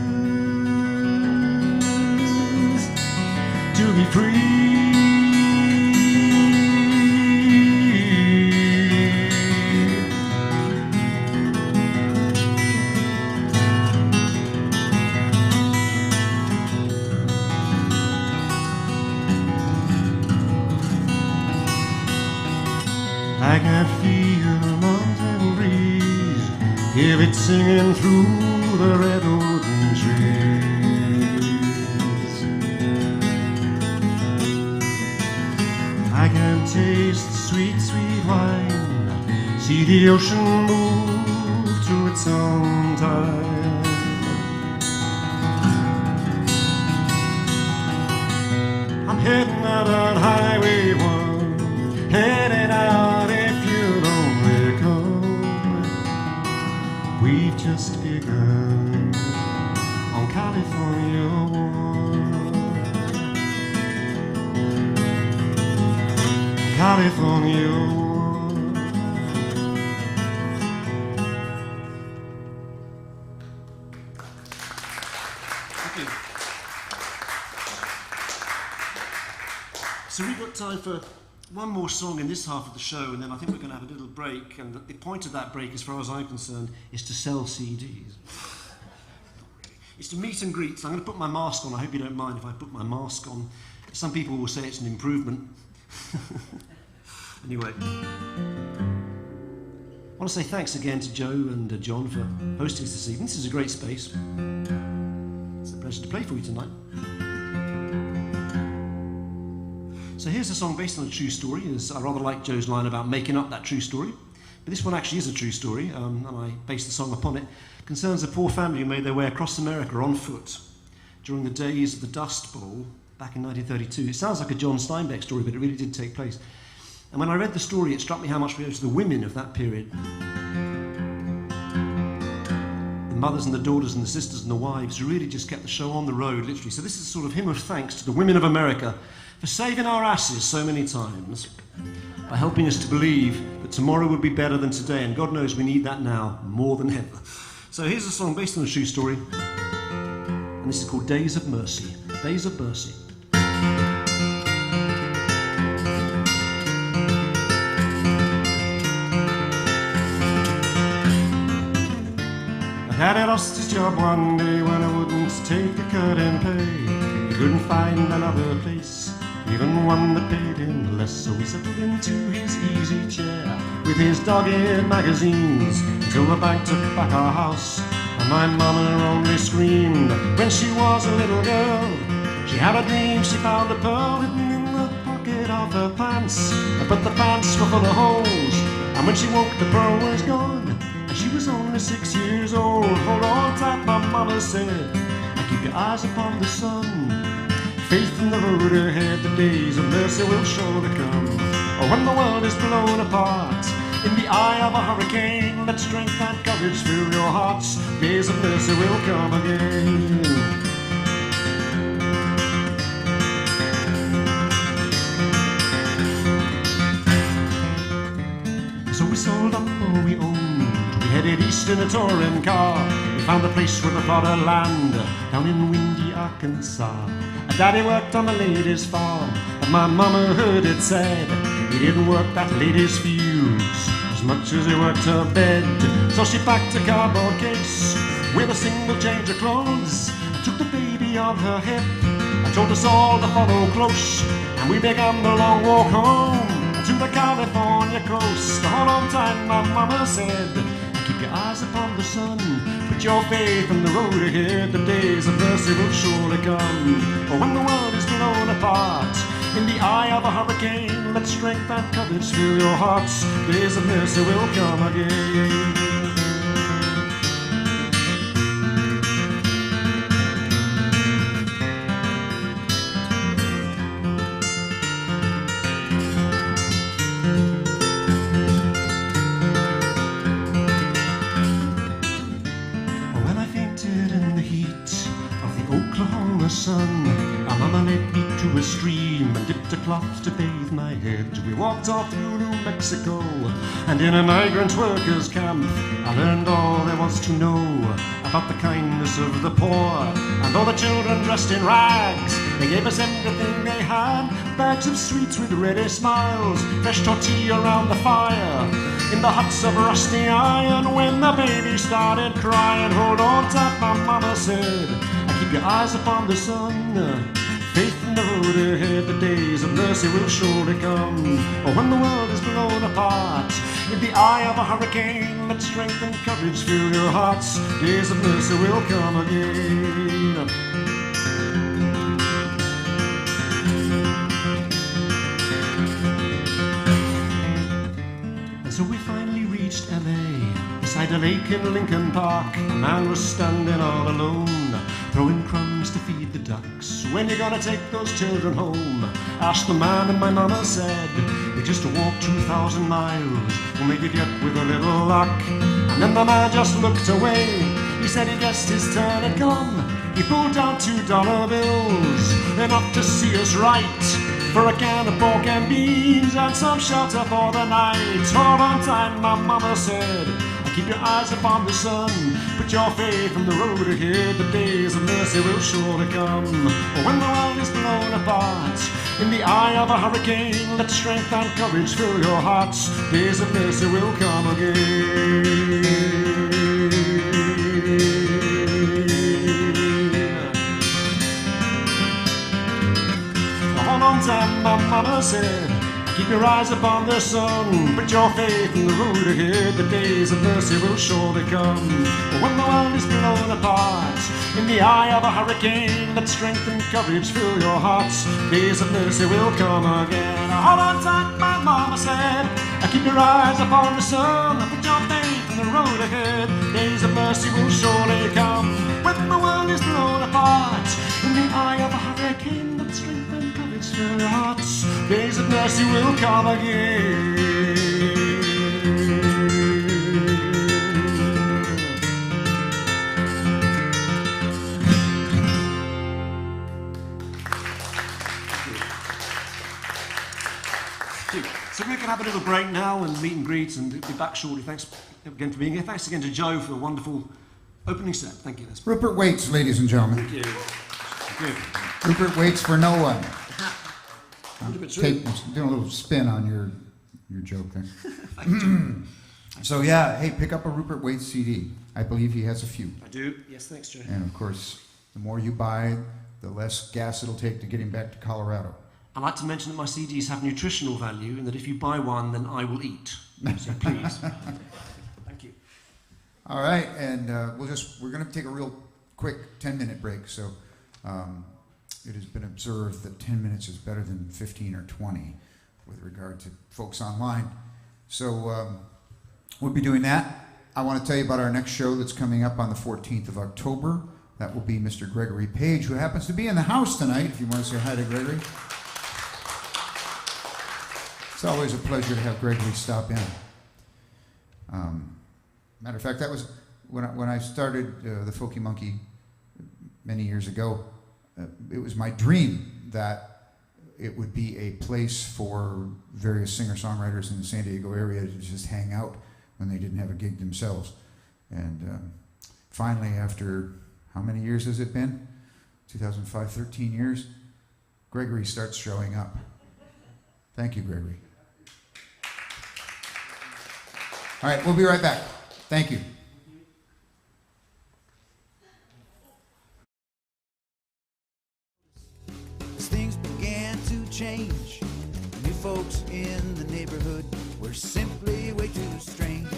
to be free. I can feel the mountain breeze, hear it singing through the redwood trees. I can taste the sweet, sweet wine, see the ocean move to its own time. I'm heading out on Highway 1, heading out if you'll only come. We've just begun on California One. California One. Thank you. So we've got time for one more song in this half of the show, and then I think we're going to have a little break. And the point of that break, as far as I'm concerned, is to sell CDs. It's to meet and greet. So I'm going to put my mask on. I hope you don't mind if I put my mask on. Some people will say it's an improvement. Anyway, I want to say thanks again to Joe and John for hosting us this evening. This is a great space. It's a pleasure to play for you tonight. So here's a song based on a true story. I rather like Joe's line about making up that true story. But this one actually is a true story, and I based the song upon it. It concerns a poor family who made their way across America on foot during the days of the Dust Bowl back in 1932. It sounds like a John Steinbeck story, but it really did take place. And when I read the story, it struck me how much we owe to the women of that period. The mothers and the daughters and the sisters and the wives who really just kept the show on the road, literally. So this is a sort of hymn of thanks to the women of America for saving our asses so many times, by helping us to believe that tomorrow will be better than today, and God knows we need that now more than ever. So here's a song based on a true story, and this is called Days of Mercy. the days of mercy. Daddy lost his job one day when I wouldn't take a cut in pay. He couldn't find another place, even one that paid him less. So he settled into his easy chair with his dog-eared magazines until the bank took back our house. And my mama only screamed when she was a little girl. She had a dream she found a pearl hidden in the pocket of her pants, but the pants were full of holes, and when she woke the pearl was gone. She was only 6 years old. Hold on tight, my mama said, and keep your eyes upon the sun. Faith in the road ahead, the days of mercy will surely come. Or when the world is blown apart in the eye of a hurricane, let strength and courage fill your hearts. Days of mercy will come again. So we sold up all we owned. We headed east in a touring car. We found a place with a plot of land down in windy Arkansas. And Daddy worked on the lady's farm, and my mama heard it said he didn't work that lady's fields as much as he worked her bed. So she packed a cardboard case with a single change of clothes and took the baby on her hip and told us all to follow close. And we began the long walk home to the California coast. Hold on tight, my mama said, and keep your eyes upon the sun. Put your faith in the road ahead, the days of mercy will surely come. But when the world is blown apart in the eye of a hurricane, let strength and courage fill your hearts. Days of mercy will come again. Sun. Our mama led me to a stream and dipped a cloth to bathe my head. We walked all through New Mexico, and in a migrant workers' camp I learned all there was to know about the kindness of the poor. And all the children dressed in rags, they gave us everything they had. Bags of sweets with ready smiles, fresh tortilla around the fire, in the huts of rusty iron. When the baby started crying, hold on tight, my mama said, keep your eyes upon the sun. Faith in the road ahead, the days of mercy will surely come. Or when the world is blown apart in the eye of a hurricane, let strength and courage fill your hearts. Days of mercy will come again. And so we finally reached LA. Beside a lake in Lincoln Park, a man was standing all alone, throwing crumbs to feed the ducks. When you gonna take those children home? Asked the man, and my mama said, we just walk 2,000 miles, we'll make it yet with a little luck. And then the man just looked away. He said he guessed his turn had come. He pulled out $2 bills, enough to see us right, for a can of pork and beans and some shelter for the night. Hold on tight, my mama said, keep your eyes upon the sun. Put your faith in the road ahead, the days of mercy will surely come. Or when the world is blown apart in the eye of a hurricane, let strength and courage fill your hearts. Days of mercy will come again. Hold on tight, my mama said, keep your eyes upon the sun. Put your faith in the road ahead, the days of mercy will surely come. But when the world is blown apart in the eye of a hurricane, let strength and courage fill your hearts. Days of mercy will come again. Hold on tight, my mama said, keep your eyes upon the sun. Put your faith in the road ahead, days of mercy will surely come. When the world is blown apart in the eye of a hurricane, let strength and courage fill your hearts. Days of mercy will come again. So we're going to have a little break now and meet and greet and be back shortly. Thanks again for being here. Thanks again to Joe for a wonderful opening set. Thank you. Rupert Wates, ladies and gentlemen. Thank you. Thank you. Rupert waits for no one. Rupert, Doing a little spin on your joke there. So yeah, hey, pick up a Rupert Wates CD. I believe he has a few. I do. Yes, thanks, Joe. And of course, the more you buy, the less gas it'll take to get him back to Colorado. I'd like to mention that my CDs have nutritional value and that if you buy one, then I will eat. So please. Thank you. All right, and we're going to take a real quick 10-minute break. So it has been observed that 10 minutes is better than 15 or 20 with regard to folks online. So we'll be doing that. I want to tell you about our next show that's coming up on the 14th of October. That will be Mr. Gregory Page, who happens to be in the house tonight, if you want to say hi to Gregory. It's always a pleasure to have Gregory stop in. Matter of fact, that was when I started the Folkey Monkey many years ago. It was my dream that it would be a place for various singer-songwriters in the San Diego area to just hang out when they didn't have a gig themselves. And finally, after how many years has it been? 2005, 13 years. Gregory starts showing up. Thank you, Gregory. All right, we'll be right back. Thank you. As things began to change, new folks in the neighborhood were simply way too strange.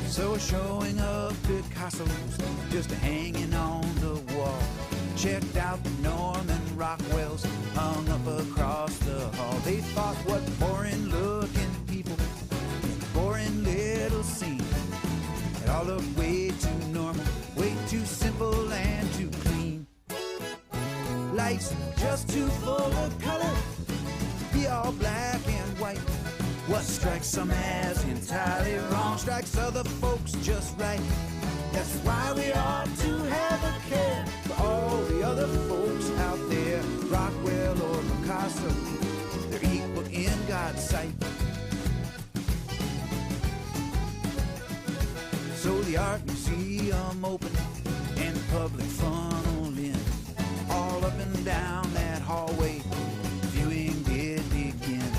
So showing of Picasso's just hanging on the wall. Checked out the Norman Rockwells hung up across the hall. They thought, what boring looking people, boring little scene. It all looked way too normal, way too simple and too clean. Life's just too full of color, be all black and white. What strikes some as entirely wrong strikes other folks just right. That's why we ought to have a care for all the other folks out there. Rockwell or Picasso, they're equal in God's sight. So the art museum opened and the public funneled in. All up and down that hallway, viewing did begin.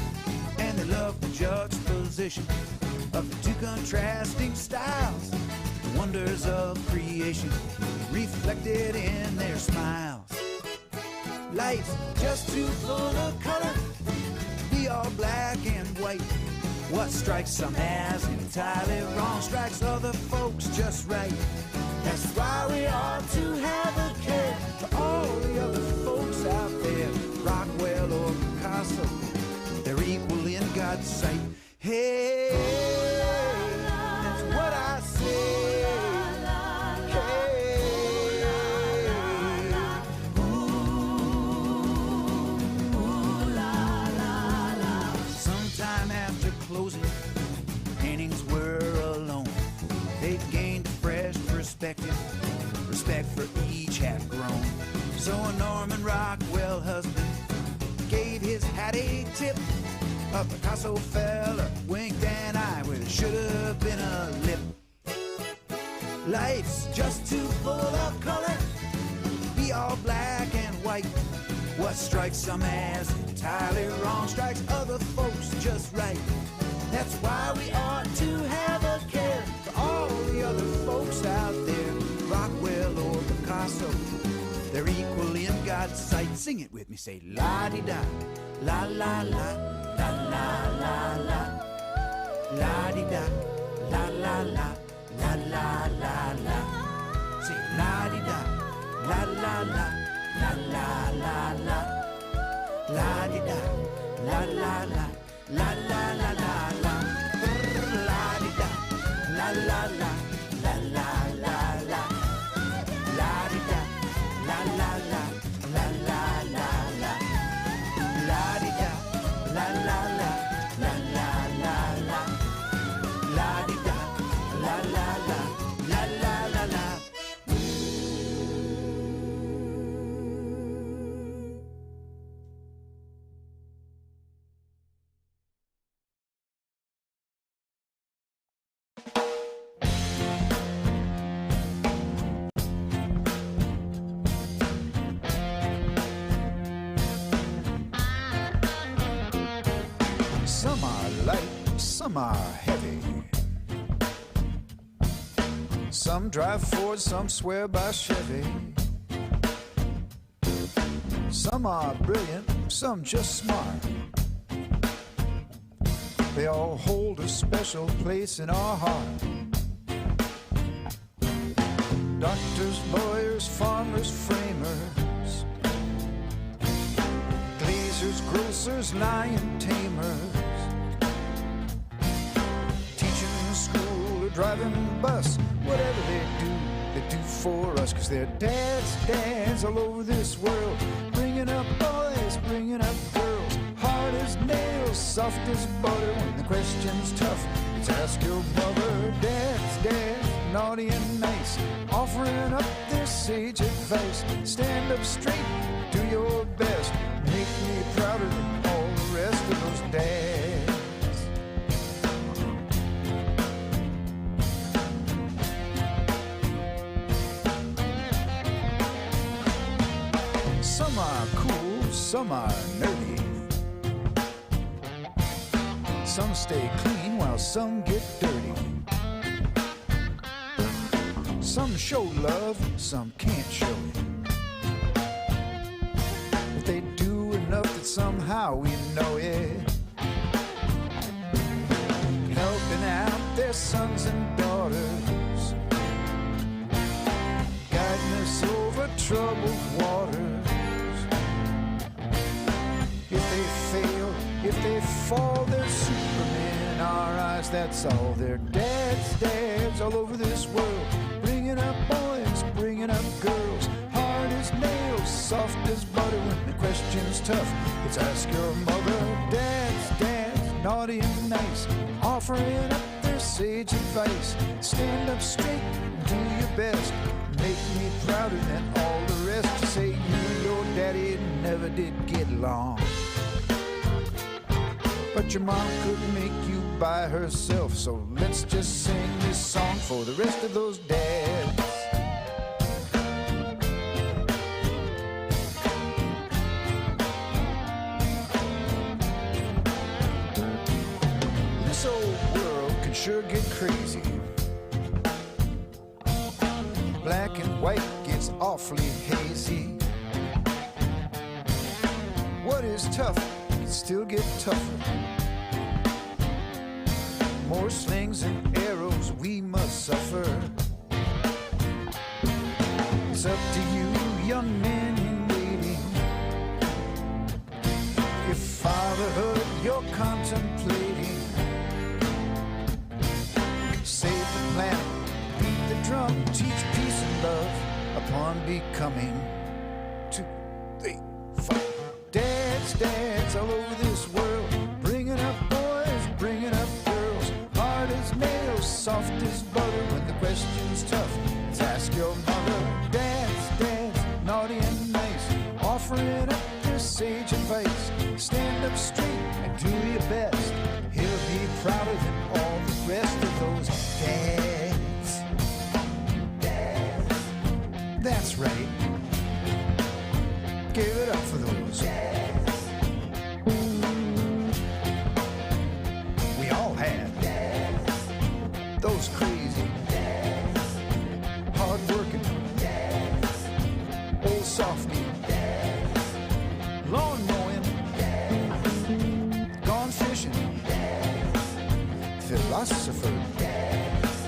And they loved the juxtaposition of the two contrasting styles. The wonders of creation reflected in their smiles. Life's just too full of color, be all black and white. What strikes some as entirely wrong strikes other folks just right. That's why we ought to have a care for all the other folks out there. Rockwell or Picasso, they're equal in God's sight. Hey, that's what I say. Sometime after closing, paintings were alone. They gained fresh perspective. Respect for each had grown. So a Norman Rockwell husband gave his hat a tip. A Picasso fella winked an eye where there should have been a lip. Life's just too full of color, be all black and white. What strikes some as entirely wrong strikes other folks just right. That's why we ought to have a care for all the other folks out there. Rockwell or Picasso, they're equal in God's sight. Sing it with me, say la-di-da, la-la-la, la-la-la-la, la-di-da, la-la-la, la-la-la-la. Say la-di-da, la-la-la, la-la-la-la, la-di-da, la-la-la, la-la-la-la-la, la-di-da, la-la-la, la-la-la-la, la-di-da, la-la-la, la-la-la-la, la-di-da, la-la-la, la-la-la-la, la-di-da, la-la-la, la-la-la-la. some are heavy. Some drive Ford, some swear by Chevy. Some are brilliant, some just smart. They all hold a special place in our heart. Doctors, lawyers, farmers, framers, glazers, grocers, lion tamers, teaching school or driving bus, whatever they do for us. 'Cause they're dads all over this world, bringing up boys, bringing up girls, hard as nails, soft as butter. When the question's tough, it's ask your mother. Dads, naughty and nice, offering up their sage advice. Stand up straight, do your best, make me prouder than all the rest of those dads. Some are cool, some are nerdy. Some stay clean while some get dirty. Some show love, some can't show it. But they do enough that somehow we know it. Helping out their sons and daughters, guiding us over troubled waters. If they fail, if they fall, they're Superman in our eyes, that's all. They're dads all over this world, bringing up boys, bringing up girls, hard as nails, soft as butter. When the question's tough, it's ask your mother. Dads, naughty and nice, offering up their sage advice. Stand up straight and do your best, make me prouder than all the rest. You say you and your daddy never did get along, but your mom couldn't make you by herself. So let's just sing this song for the rest of those dads. This old world can sure get crazy. Black and white gets awfully hazy. What is tough can still get tougher. More slings and arrows we must suffer. It's up to you, young men in waiting. If fatherhood you're contemplating, save the planet, beat the drum, teach peace and love upon becoming. 2, 3, 4. Dads all over this world, bringing up boys, bringing up girls, hard as nails, soft as butter. When the question's tough, it's ask your mother. Dads, naughty and nice, offering up their sage advice. Stand up straight and do your best, he'll be prouder than all the rest of those dads. That's right. Give it up for those dads. We all had dads. Those crazy dads, hard-working dads, old softy dads, lawn mowing dads, gone fishing dads, philosopher dads,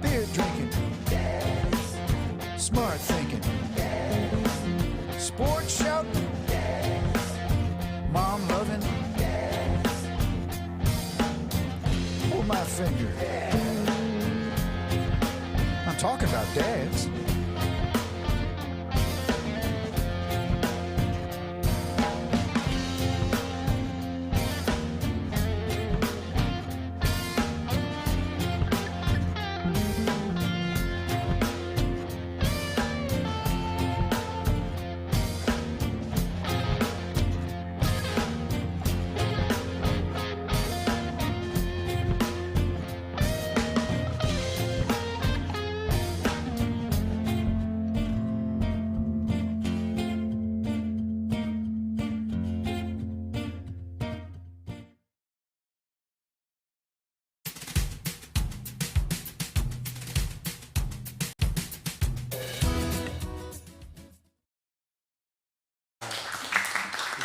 beer drinking dads, smart thinking dads, sport shouting dads, mom loving dads. Pull my finger. I'm talking about dads.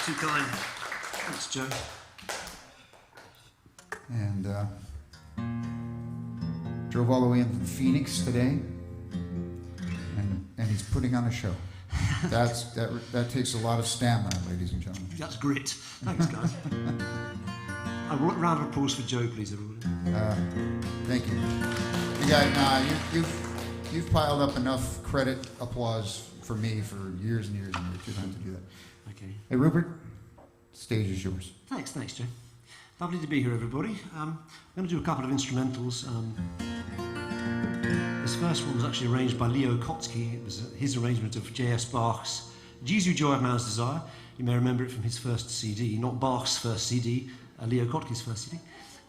too kind. Thanks, Joe. And drove all the way in from Phoenix today, and he's putting on a show. That takes a lot of stamina, ladies and gentlemen. That's grit. Thanks, guys. A round of applause for Joe, please, everybody. Thank you. You guys, you've piled up enough credit, applause for me for years and years and years. You don't have to do that. Okay. Hey, Rupert, stage is yours. Thanks, Joe. Lovely to be here, everybody. I'm going to do a couple of instrumentals. This first one was actually arranged by Leo Kotsky. It was his arrangement of J.S. Bach's Jesu, Joy of Man's Desire. You may remember it from his first CD, not Bach's first CD, Leo Kotsky's first CD.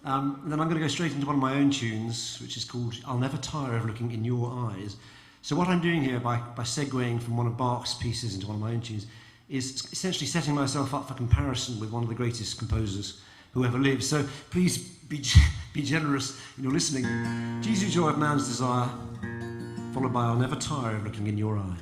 Then I'm going to go straight into one of my own tunes, which is called I'll Never Tire of Looking in Your Eyes. So what I'm doing here, by segueing from one of Bach's pieces into one of my own tunes, is essentially setting myself up for comparison with one of the greatest composers who ever lived. So please be generous in your listening. Jesu, Joy of Man's Desire, followed by I'll Never Tire of Looking in Your Eyes.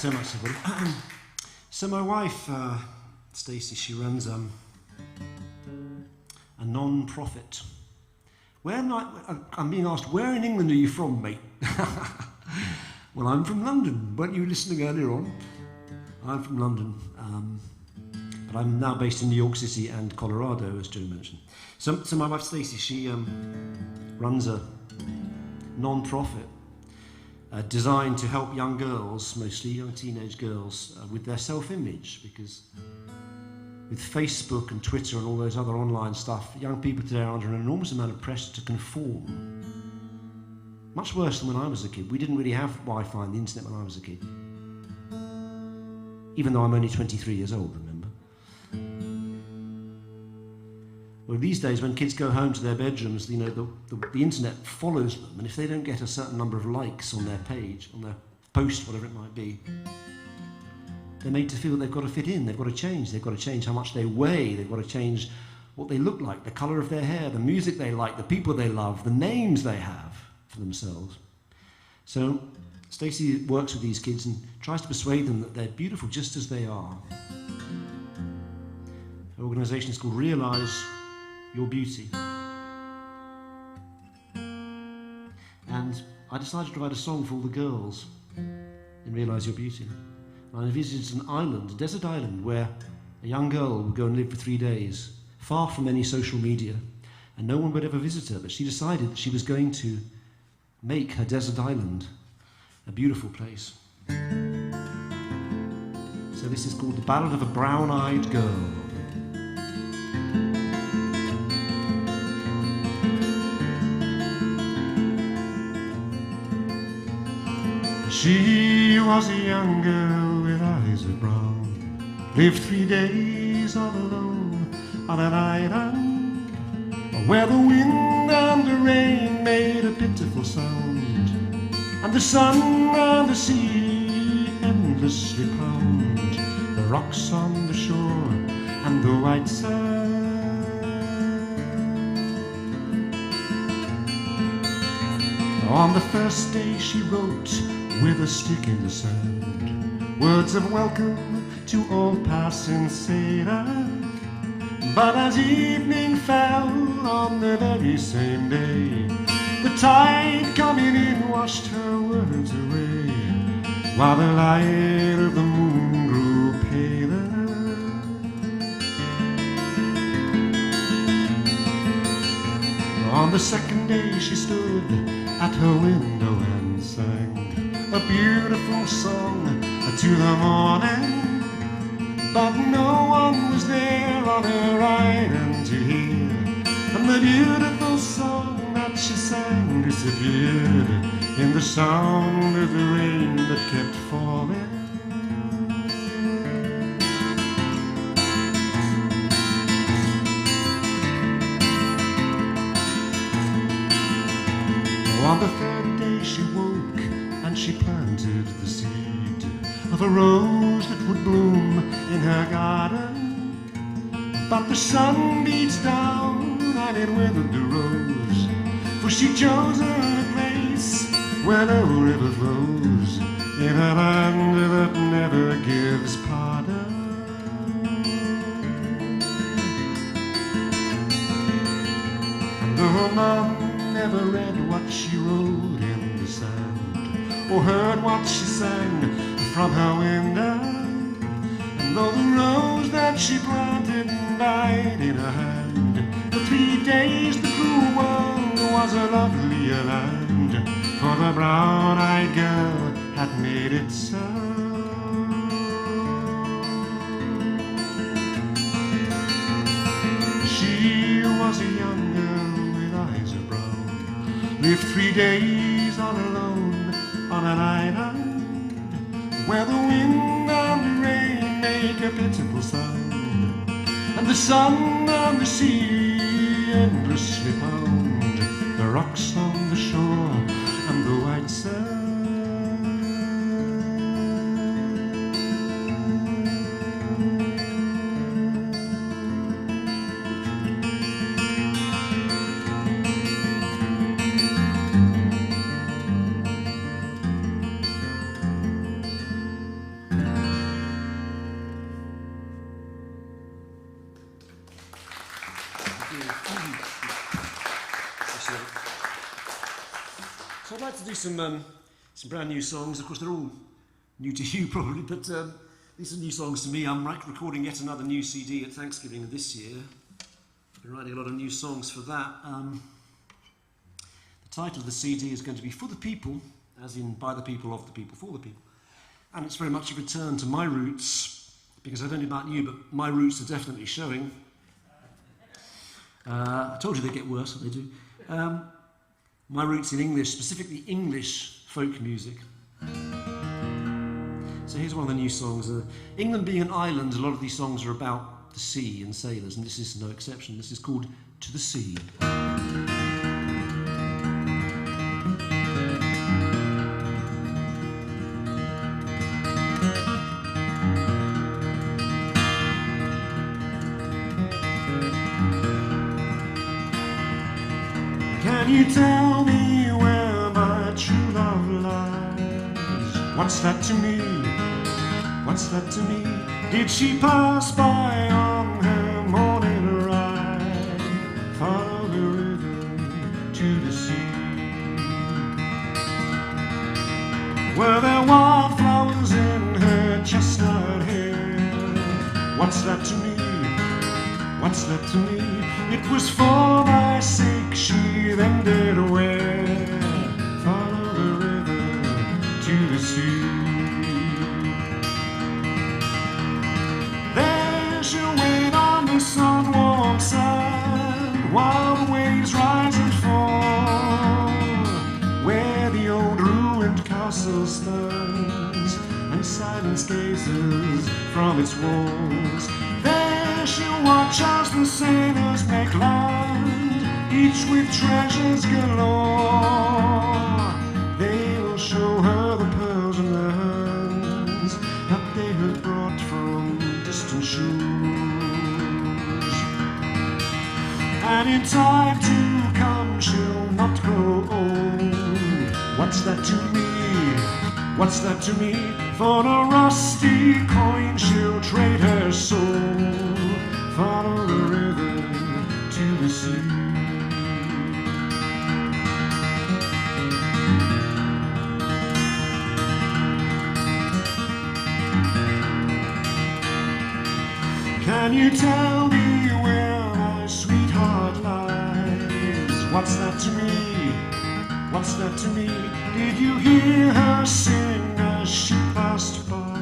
so much, everybody. So my wife, Stacey, she runs a non-profit. I'm being asked, where in England are you from, mate? Well, I'm from London. Weren't you listening earlier on? I'm from London, but I'm now based in New York City and Colorado, as Joe mentioned. So my wife Stacey, she runs a non-profit designed to help young girls, mostly young teenage girls, with their self-image, because with Facebook and Twitter and all those other online stuff, young people today are under an enormous amount of pressure to conform. Much worse than when I was a kid. We didn't really have Wi-Fi and the internet when I was a kid. Even though I'm only 23 years old, remember? Well, these days, when kids go home to their bedrooms, you know, the internet follows them, and if they don't get a certain number of likes on their page, on their post, whatever it might be, they're made to feel they've got to fit in, they've got to change how much they weigh, they've got to change what they look like, the colour of their hair, the music they like, the people they love, the names they have for themselves. So Stacey works with these kids and tries to persuade them that they're beautiful just as they are. Her organisation is called Realise Your Beauty. And I decided to write a song for all the girls in Realise Your Beauty. And I visited an island, a desert island, where a young girl would go and live for 3 days, far from any social media, and no one would ever visit her. But she decided that she was going to make her desert island a beautiful place. So this is called The Ballad of a Brown-Eyed Girl. She was a young girl with eyes of brown, lived 3 days all alone on an island where the wind and the rain made a pitiful sound, and the sun and the sea endlessly pound the rocks on the shore and the white sand. On the first day she wrote with a stick in the sand words of welcome to all passing sailors. But as evening fell on the very same day, the tide coming in washed her words away, while the light of the moon grew paler. On the second day she stood at her window and sang a beautiful song to the morning. But no one was there on her island to hear, and the beautiful song that she sang disappeared in the sound of the rain that kept falling. On the third day she woke and she planted the seed of a rose that would bloom in her garden. But the sun beats down and it withered the rose, for she chose a place where no river flows, in a land that never gives pardon. And though none never read what she wrote in the sand, or heard what she sang from her window, and though the rose that she planted died in her hand, for 3 days the cruel world was a lovelier land, for the brown-eyed girl had made it so. She was a young girl with eyes of brown, lived 3 days all alone on an island where the wind and the rain make a pitiful sound, and the sun and the sea endlessly pound the rocks on the shore and the white sand. So I'd like to do some brand new songs. Of course, they're all new to you probably, but these are new songs to me. I'm recording yet another new CD at Thanksgiving this year. I've been writing a lot of new songs for that. The title of the CD is going to be For the People, as in by the people, of the people, for the people. And it's very much a return to my roots, because I don't know about you, but my roots are definitely showing. I told you they get worse, they do. My roots in English, specifically English folk music. So here's one of the new songs. England being an island, a lot of these songs are about the sea and sailors, and this is no exception. This is called To the Sea. Can you tell me where my true love lies? What's that to me? What's that to me? Did she pass by on her morning ride? Follow the river to the sea. Were there wildflowers in her chestnut hair? What's that to me? What's that to me? It was for my sake she then did wear. Follow the river to the sea. There she'll wait on the sun-warmed sand, while the waves rise and fall, where the old ruined castle stands, and silence gazes from its walls. There she'll watch as the sailors make land, each with treasures galore. They will show her the pearls in their hands that they have brought from distant shores. And in time to come she'll not grow old. What's that to me? What's that to me? For a rusty coin she'll trade her soul. Follow the river to the sea. Can you tell me where my sweetheart lies? What's that to me? What's that to me? Did you hear her sing as she passed by?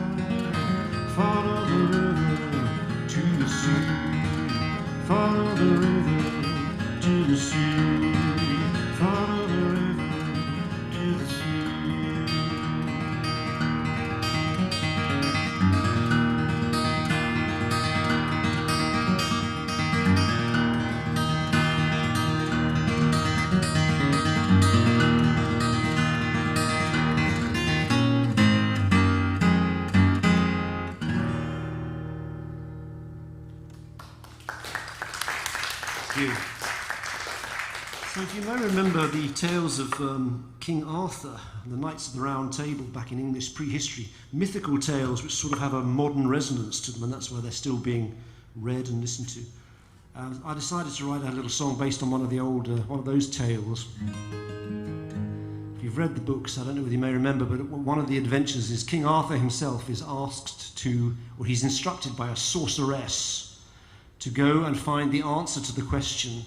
Follow the river to the sea. Follow the river to the sea. Follow the river to the sea. So if you may remember the tales of King Arthur and the Knights of the Round Table back in English prehistory, mythical tales which sort of have a modern resonance to them, and that's why they're still being read and listened to. I decided to write a little song based on one of those tales. If you've read the books, I don't know whether you may remember, but one of the adventures is King Arthur himself is asked to, or he's instructed by a sorceress to go and find the answer to the question,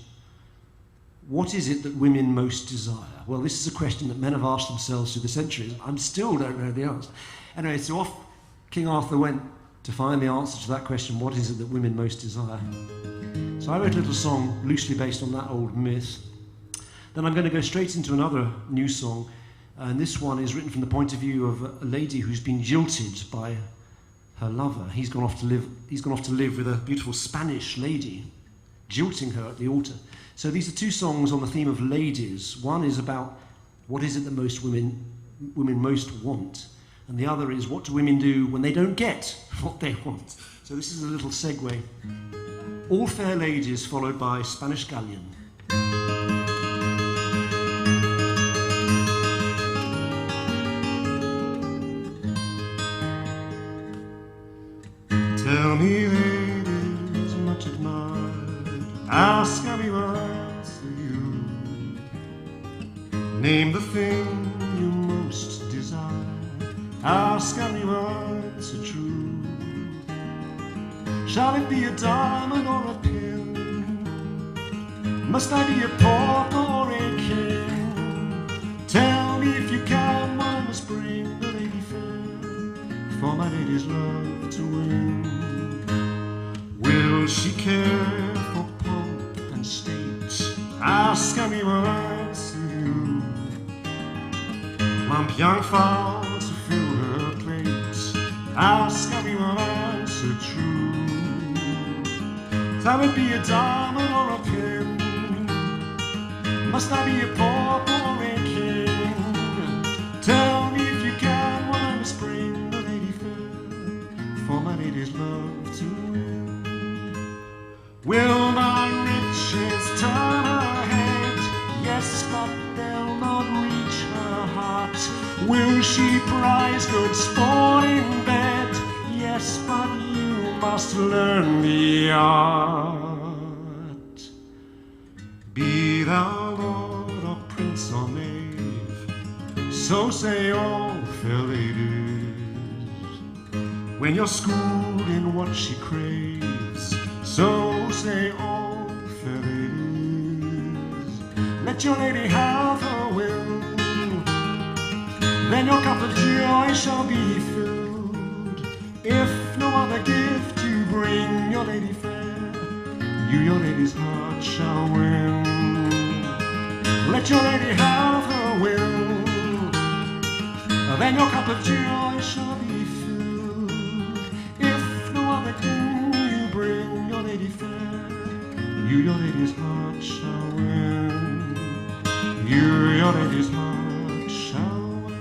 what is it that women most desire? Well, this is a question that men have asked themselves through the centuries. I still don't know the answer. Anyway, so off King Arthur went to find the answer to that question, what is it that women most desire? So I wrote a little song loosely based on that old myth. Then I'm going to go straight into another new song, and this one is written from the point of view of a lady who's been jilted by her lover. He's gone off to live with a beautiful Spanish lady, jilting her at the altar. So these are two songs on the theme of ladies. One is about what is it that most women most want, and the other is what do women do when they don't get what they want. So this is a little segue. All Fair Ladies, followed by Spanish Galleon. Tell me, ladies, much admired, ask how he was to you. Name the thing you most desire, ask how he was so true. Shall it be a diamond or a pin? Must I be a pauper or a king? Tell me if you can, what I must bring the lady fair, for my lady's love to win. Will she care for pomp and state? Ask how many words to you. Plump young fowls to fill her plate, ask how many words so true. Shall it be a diamond or a pin? Must I be a pauper or a king? Tell me if you can, what I must bring the lady fair, for my lady's love to win. Will my riches turn her head? Yes, but they'll not reach her heart. Will she prize good sport in bed? Yes, but you must learn the art. Be thou lord or prince or knave, so say all fair ladies. When you're schooled in what she craves, so say all fair ladies. Let your lady have her will, then your cup of joy shall be filled. If no other gift you bring your lady fair, you your lady's heart shall win. Let your lady have her will, then your cup of joy shall be filled. If no other thing you bring your lady fair, you your lady's heart shall win. You your lady's heart shall win.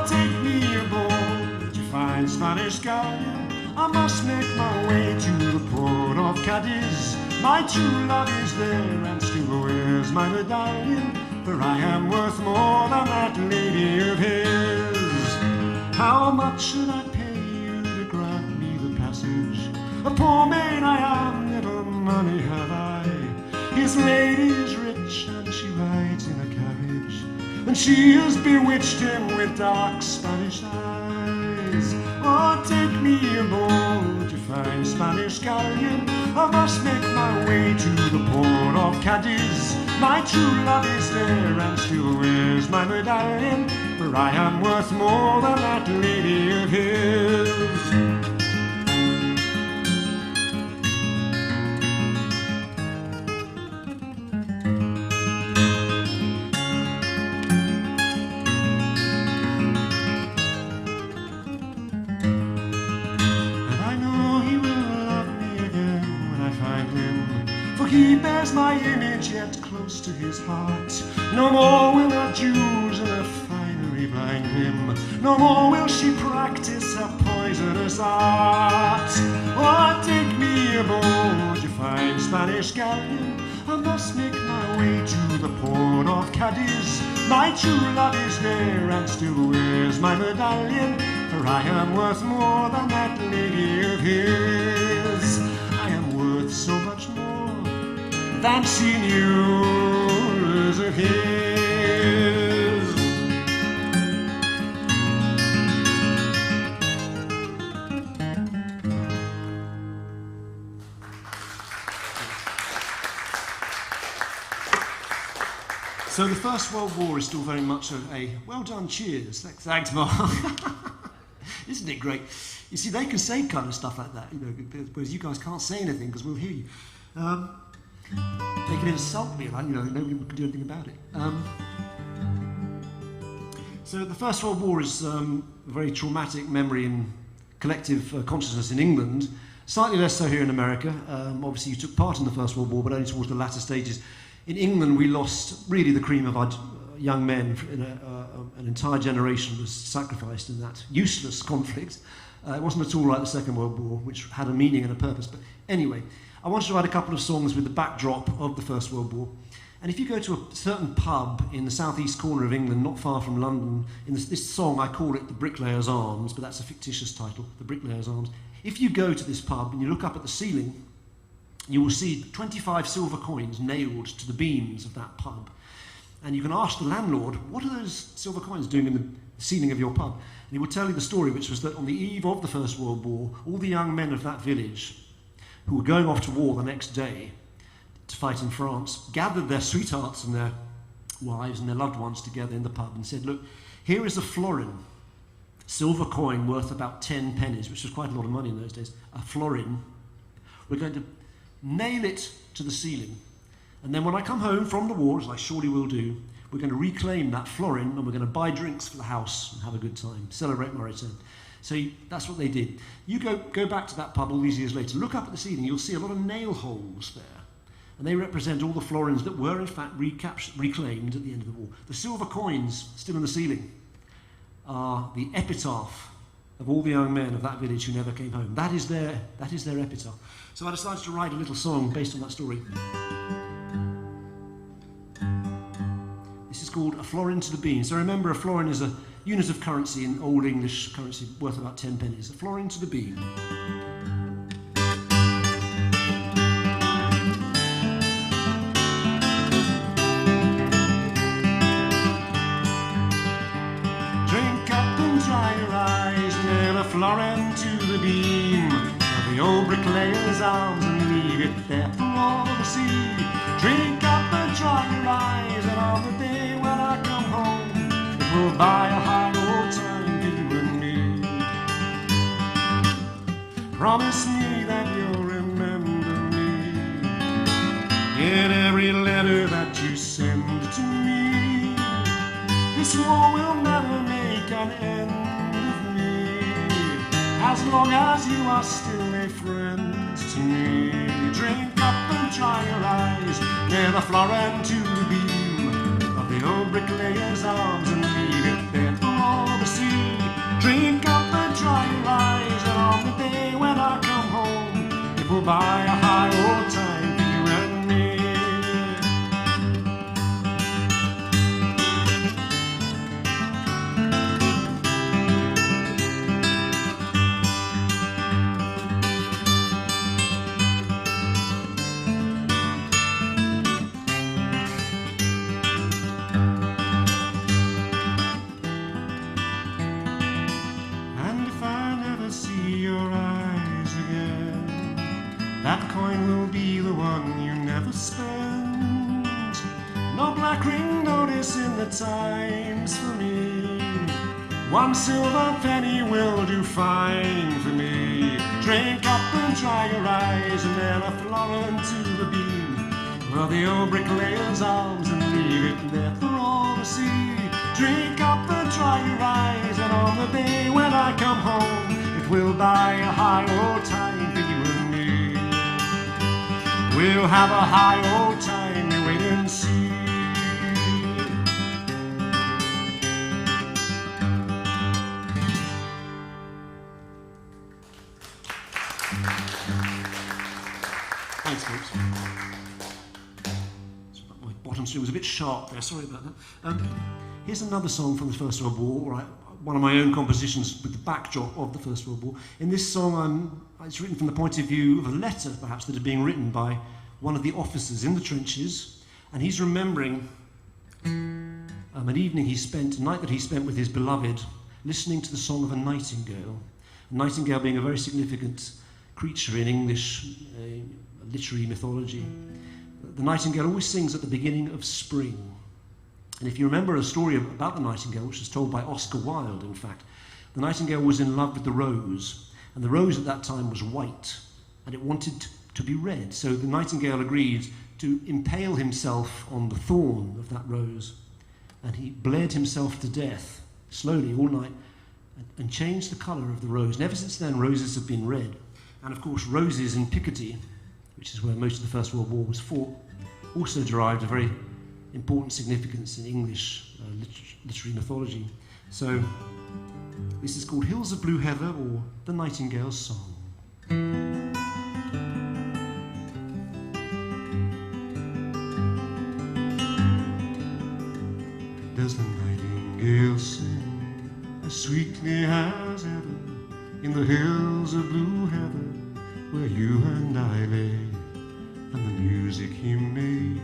Take me aboard your fine Spanish galleon. I must make my way to the port of Cadiz. My true love is there and still wears my medallion, for I am worth more than that lady of his. How much should I pay you to grant me the passage? A poor maid I am, little money have I. His lady is rich and she rides in a carriage, and she has bewitched him with dark Spanish eyes. Oh, take me aboard your fine Spanish galleon. I must make my way to the port of Cadiz. My true love is there and still wears my medallion, for I am worth more than that lady of his. He bears my image yet close to his heart. No more will her jewels and her finery blind him. No more will she practice her poisonous art. Oh, take me aboard your fine Spanish galleon. I must make my way to the port of Cadiz. My true love is there and still wears my medallion, for I am worth more than that lady of his. I am worth so much more than she knew of his. So the First World War is still very much a well done, cheers. Thanks, Mark. Isn't it great? You see, they can say kind of stuff like that, you know, whereas you guys can't say anything because we'll hear you. They can insult me, right? You know, nobody can do anything about it. So the First World War is a very traumatic memory in collective consciousness in England. Slightly less so here in America. Obviously, you took part in the First World War, but only towards the latter stages. In England, we lost really the cream of our young men. An entire generation was sacrificed in that useless conflict. It wasn't at all like the Second World War, which had a meaning and a purpose. But anyway, I wanted to write a couple of songs with the backdrop of the First World War. And if you go to a certain pub in the southeast corner of England, not far from London, in this song I call it The Bricklayer's Arms, but that's a fictitious title, The Bricklayer's Arms. If you go to this pub and you look up at the ceiling, you will see 25 silver coins nailed to the beams of that pub. And you can ask the landlord, what are those silver coins doing in the ceiling of your pub? And he will tell you the story, which was that on the eve of the First World War, all the young men of that village who were going off to war the next day to fight in France gathered their sweethearts and their wives and their loved ones together in the pub and said, look, here is a florin, silver coin worth about 10 pennies, which was quite a lot of money in those days, a florin. We're going to nail it to the ceiling. And then when I come home from the war, as I surely will do, we're going to reclaim that florin and we're going to buy drinks for the house and have a good time, celebrate my return. So that's what they did. You go back to that pub all these years later, look up at the ceiling, you'll see a lot of nail holes there. And they represent all the florins that were in fact reclaimed at the end of the war. The silver coins still in the ceiling are the epitaph of all the young men of that village who never came home. That is their epitaph. So I decided to write a little song based on that story. This is called A Florin to the Beam. So remember, a florin is a unit of currency in Old English currency worth about 10 pennies. A florin to the beam. Florin to the beam of the old bricklayer's arms and leave it there for all to see. Drink up and dry your eyes, and on the day when I come home, it will buy a high old time for you and me. Promise me that you'll remember me in every letter that you send to me. This war will never make an end of me, as long as you are still a friend to me. Drink up and dry your eyes, near the florin to the beam of the old bricklayer's arms and leave it there for all to see. Drink up and dry your eyes, and on the day when I come home, it will buy a high old time for you and me. That coin will be the one you never spend. No black ring notice in the Times for me. One silver penny will do fine for me. Drink up and dry your eyes, and then a florin to the beam of the old bricklayer's arms and leave it there for all to see. Drink up and dry your eyes, and on the day when I come home, it will buy a high old time for you and me. We'll have a high old time, you wait and see. Thanks, folks. My bottom string was a bit sharp there, sorry about that. Here's another song from the First World War, one of my own compositions with the backdrop of the First World War. In this song, it's written from the point of view of a letter, perhaps, that had been written by one of the officers in the trenches, and he's remembering an evening he spent, a night that he spent with his beloved, listening to the song of a nightingale. A nightingale being a very significant creature in English literary mythology. The nightingale always sings at the beginning of spring. And if you remember a story about the nightingale, which was told by Oscar Wilde, in fact, the nightingale was in love with the rose, and the rose at that time was white, and it wanted to be red. So the nightingale agreed to impale himself on the thorn of that rose, and he bled himself to death, slowly, all night, and changed the colour of the rose. And ever since then, roses have been red. And of course, roses in Picardy, which is where most of the First World War was fought, also derived a very important significance in English literary mythology. So This is called Hills of Blue Heather, or The Nightingale's Song. Does the nightingale sing as sweetly as ever in the hills of blue heather where you and I lay? And the music he made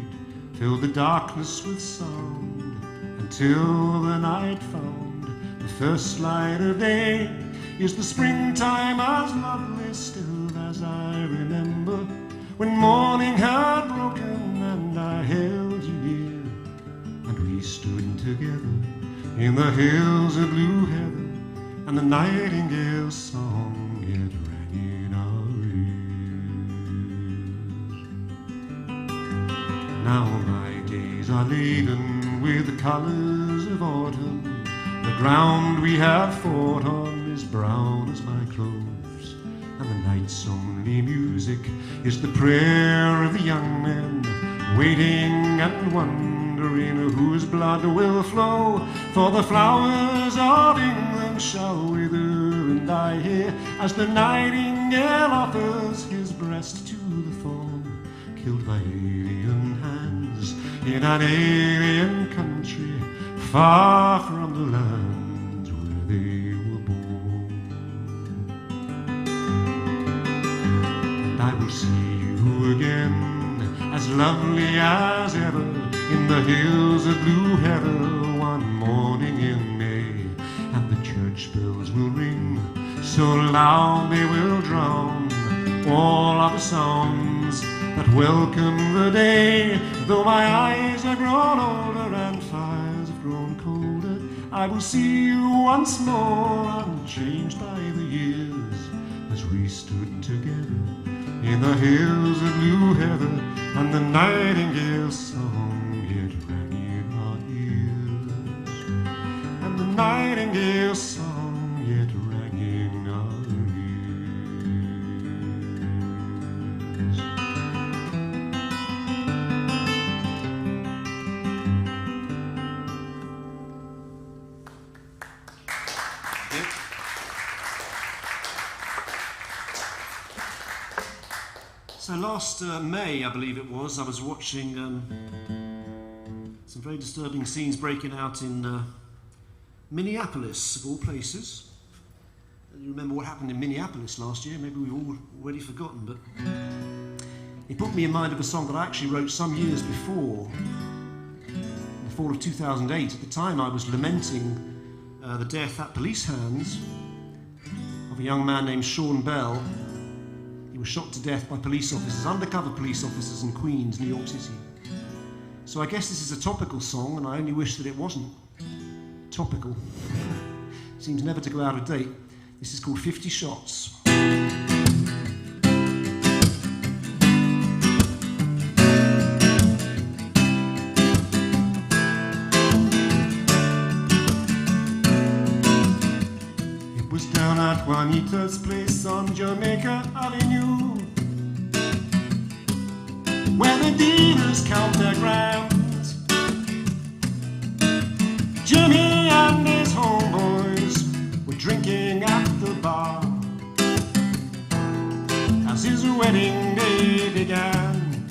filled the darkness with sound until the night found the first light of day. Is the springtime as lovely still as I remember when morning had broken and I held you near, and we stood together in the hills of blue heather, and the nightingale's song yet rang in our ears. Now my days are laden with the colours of autumn. The ground we have fought on is brown as my clothes, and the night's only music is the prayer of the young men, waiting and wondering whose blood will flow, for the flowers of England shall wither. And I hear as the nightingale offers his breast to the fawn, killed by alien hands in an alien country, far from the land where they were born. And I will see you again, as lovely as ever, in the hills of blue heather, one morning in May. And the church bells will ring so loud they will drown all other sounds that welcome the day. Though my eyes have grown older and fires have grown colder, I will see you once more, unchanged by the years, as we stood together in the hills of blue heather, and the nightingale's song yet rang in our ears, and the nightingale's song yet rang in our ears. So last May, I believe it was, I was watching some very disturbing scenes breaking out in Minneapolis, of all places. You remember what happened in Minneapolis last year? Maybe we've all already forgotten, but it put me in mind of a song that I actually wrote some years before, in the fall of 2008. At the time, I was lamenting the death at police hands of a young man named Sean Bell. He was shot to death by police officers, undercover police officers in Queens, New York City. So I guess this is a topical song, and I only wish that it wasn't topical. Seems never to go out of date. This is called 50 Shots. It was down at Juanita's place on Jamaica Avenue, where the dealers count their grams. Jimmy and his homeboys were drinking at the bar as his wedding day began.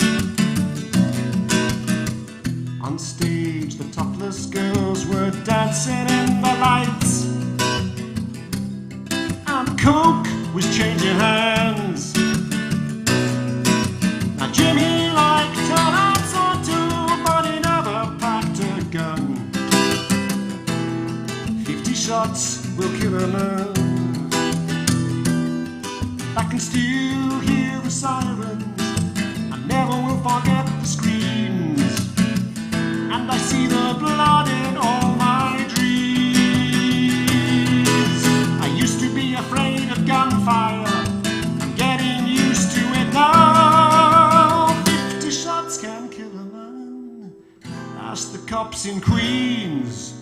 On stage, the topless girls were dancing in the lights, and coke was changing hands. Now Jimmy liked an ounce or two, but he never packed a gun. 50 shots will kill a man. I can still hear the sirens, I never will forget the screams, and I see the blood in all my dreams. I used to be afraid of gunfire, I'm getting used to it now. 50 shots can kill a man. Ask the cops in Queens,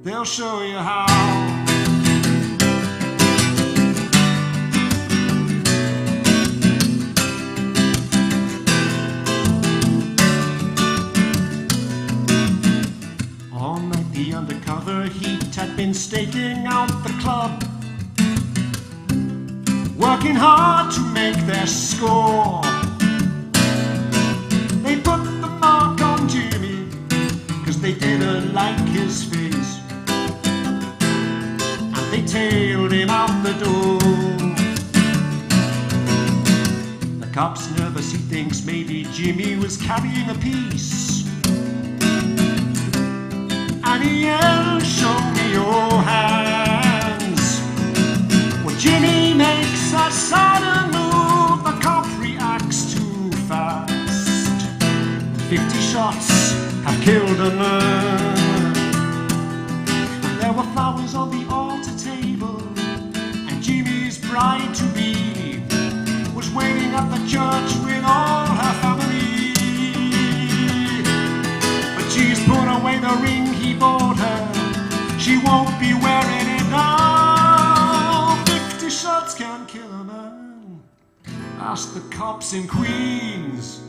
they'll show you how. All night the undercover heat had been staking out the working hard to make their score. They put the mark on Jimmy, 'cause they didn't like his face, and they tailed him out the door. The cop's nervous, he thinks maybe Jimmy was carrying a piece, and he yells, "Show me your hands." Well, Jimmy makes a sudden move, the cop reacts too fast. 50 shots have killed a man. There were flowers on the altar table, and Jimmy's bride-to-be was waiting at the church with all her family. But she's put away the ring he bought her, she won't be wearing it now. 50 shots can kill a man. Ask the cops in Queens,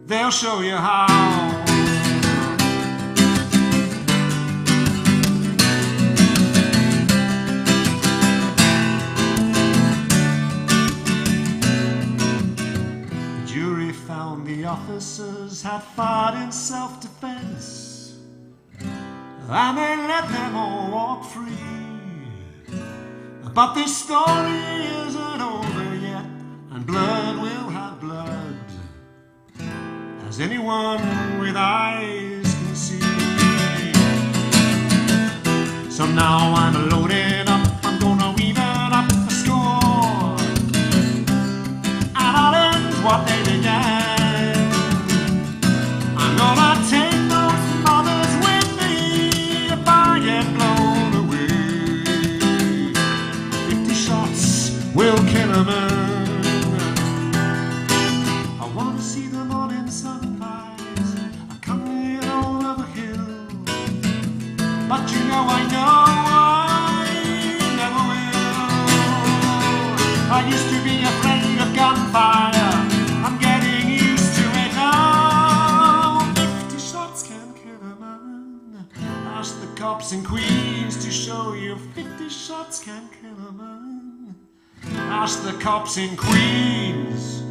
they'll show you how. The officers had fired in self-defense, and they let them all walk free. But this story isn't over yet, and blood will have blood, as anyone with eyes can see. So now I'm loaded up, I'm gonna even up the score, and I'll end what they began. Gonna take those mothers with me if I get blown away. 50 shots will kill a man. I wanna see the morning sunrise coming over the hill, but you know I never will. I used to be afraid of gunfire, I'm getting used to it now. Ask the cops in Queens to show you 50 shots can kill a man. Ask the cops in Queens,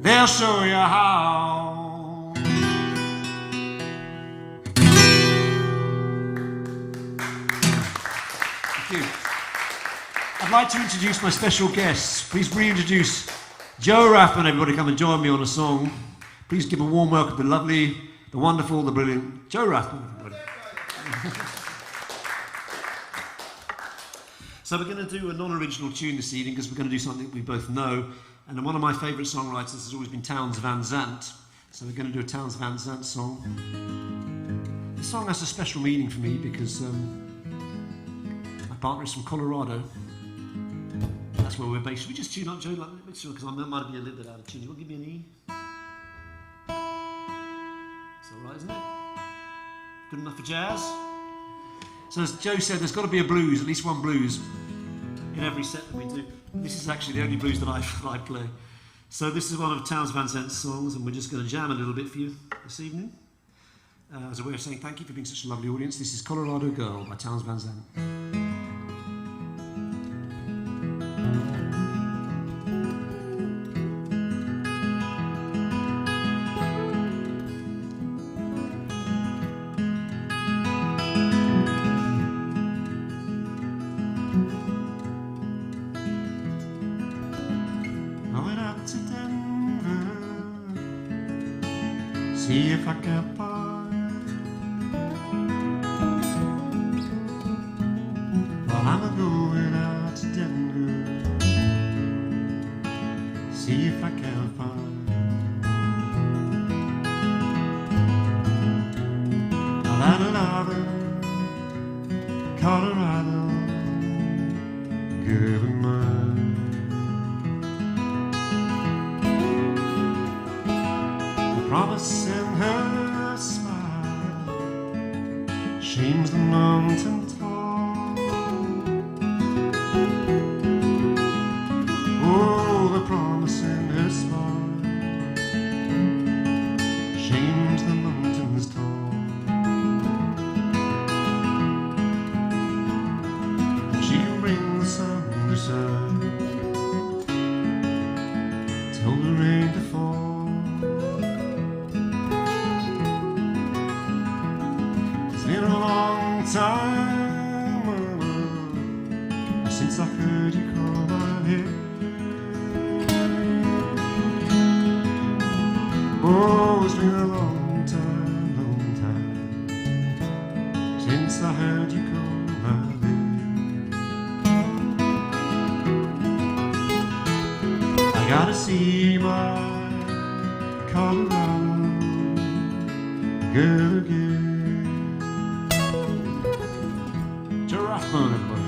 they'll show you how. Thank you. I'd like to introduce my special guests. Please reintroduce Joe Rathburn. Everybody come and join me on a song. Please give a warm welcome to the lovely, the wonderful, the brilliant Joe Rathburn, everybody. So we're going to do a non-original tune this evening because we're going to do something we both know, and one of my favourite songwriters has always been Townes Van Zandt, so we're going to do a Townes Van Zandt song. This song has a special meaning for me because my partner is from Colorado. That's where we're based. Should we just tune up, Joe? Because I might be a little bit out of tune. You want to give me an E? It's alright, isn't it? Good enough for jazz? So as Joe said, there's got to be a blues, at least one blues, in every set that we do. This is actually the only blues that I play. So this is one of Townes Van Zandt's songs, and we're just going to jam a little bit for you this evening. As a way of saying thank you for being such a lovely audience. This is Colorado Girl by Townes Van Zandt. See if I can find. Well, I'm going out to Denver. See if I can find. Well, that lover, Colorado, given mine. Promise in her smile shames the mountain tall. Oh, the promise in her smile it's been a long time since I heard you call my name. I gotta see my Colorado girl again. Rathburn, everybody.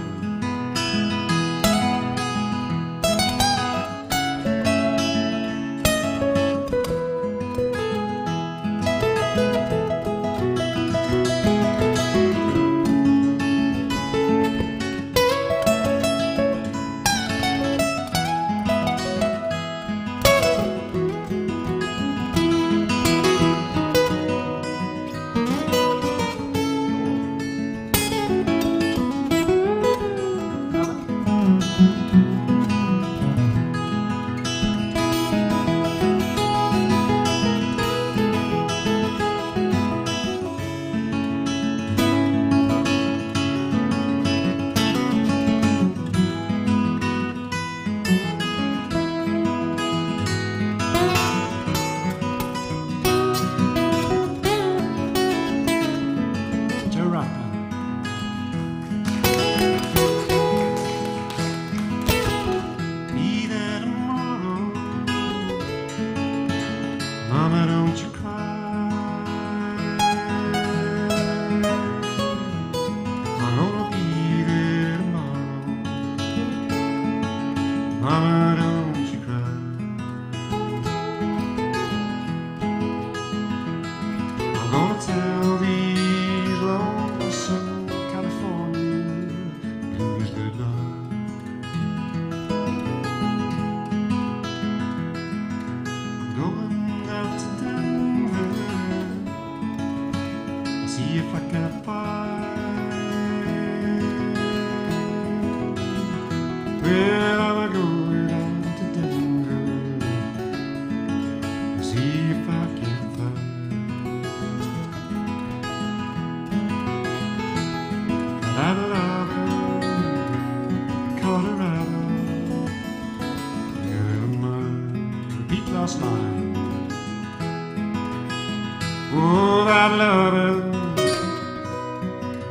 Oh, that loving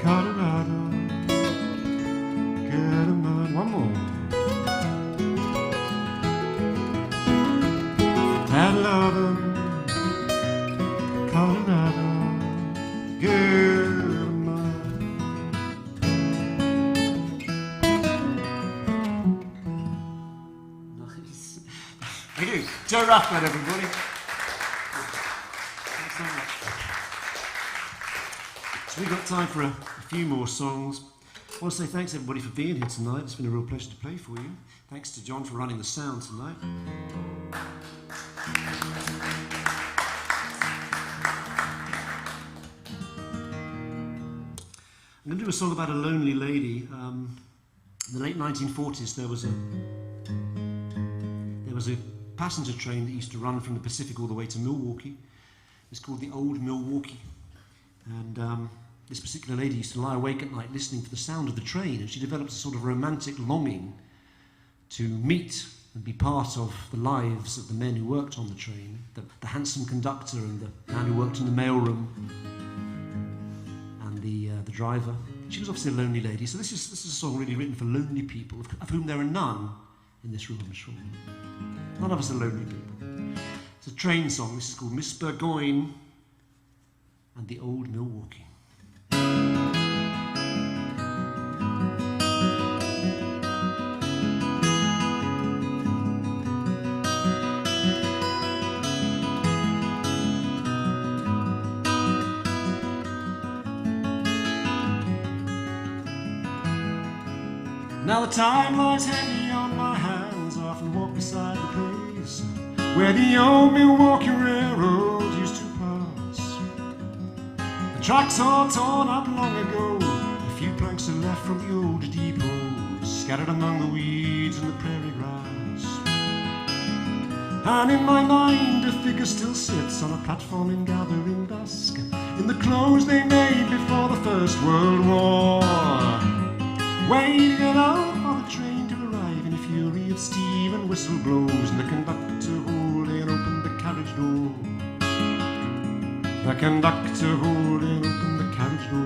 Colorado, get a man. One more. That loving Colorado, get a man. Nice. Thank you. Joe Rathburn, everybody. We've got time for a few more songs. I want to say thanks everybody for being here tonight. It's been a real pleasure to play for you. Thanks to John for running the sound tonight. I'm going to do a song about a lonely lady. In the late 1940s there was a passenger train that used to run from the Pacific all the way to Milwaukee. It's called the Old Milwaukee. And this particular lady used to lie awake at night listening for the sound of the train, and she developed a sort of romantic longing to meet and be part of the lives of the men who worked on the train, the handsome conductor and the man who worked in the mailroom and the driver. She was obviously a lonely lady, so this is a song really written for lonely people, of whom there are none in this room, I'm sure. None of us are lonely people. It's a train song. This is called Miss Burgoyne and the Old Milwaukee. Now the time lies heavy on my hands. I often walk beside the place where the old Milwaukee Railroad used to pass. The tracks are torn up long ago. A few planks are left from the old depot, scattered among the weeds and the prairie grass. And in my mind a figure still sits on a platform in gathering dusk, in the clothes they made before the First World War, waiting out for the train to arrive in a fury of steam and whistle blows, and the conductor holding open the carriage door. the conductor holding open the carriage door.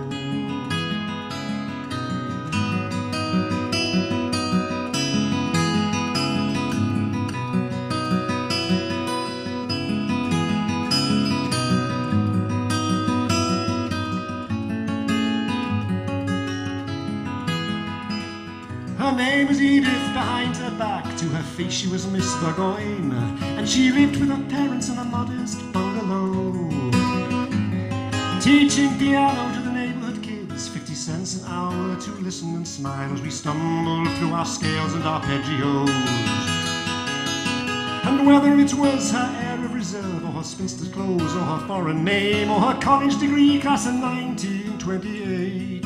Her name was Edith, behind her back to her face she was Miss Burgoyne, and she lived with her parents in a modest bungalow, teaching piano to the neighborhood kids, 50 cents an hour to listen and smile as we stumbled through our scales and arpeggios. And whether it was her air of reserve, or her spinster's clothes, or her foreign name, or her college degree class in 1928,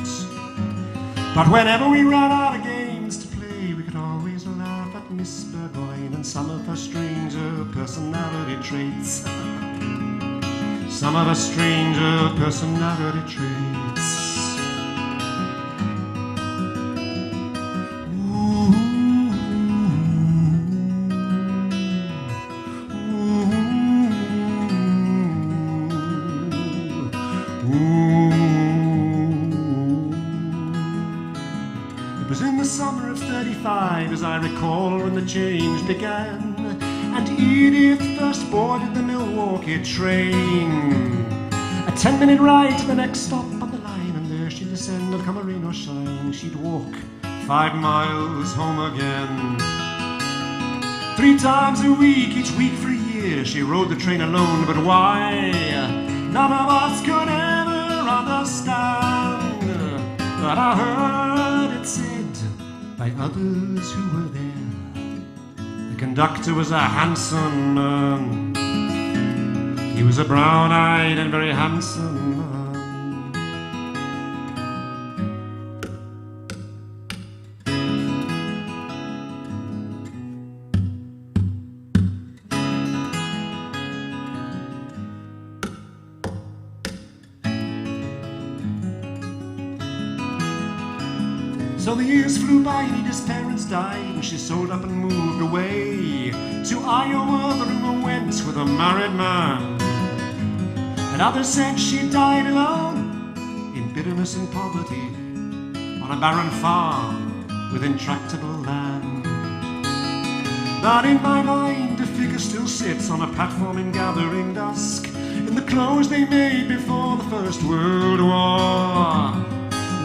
but whenever we ran out of games to play, we could always laugh at Miss Burgoyne and some of her stranger personality traits. Some of her stranger personality traits. It was in the summer of 35, as I recall, when the change began, and Edith first boarded the Milwaukee train. A 10-minute ride to the next stop on the line, and there she'd descend, come rain or shine. She'd walk 5 miles home again. 3 times a week, each week for a year, she rode the train alone. But why? None of us could ever understand. But I heard it said by others who were there, the conductor was a handsome man. He was a brown-eyed and very handsome man. So the years flew by and Edith's parents died, and she sold up and moved away to Iowa. The rumor went with a married man, and others said she died alone in bitterness and poverty on a barren farm with intractable land. But in my mind a figure still sits on a platform in gathering dusk, in the clothes they made before the First World War,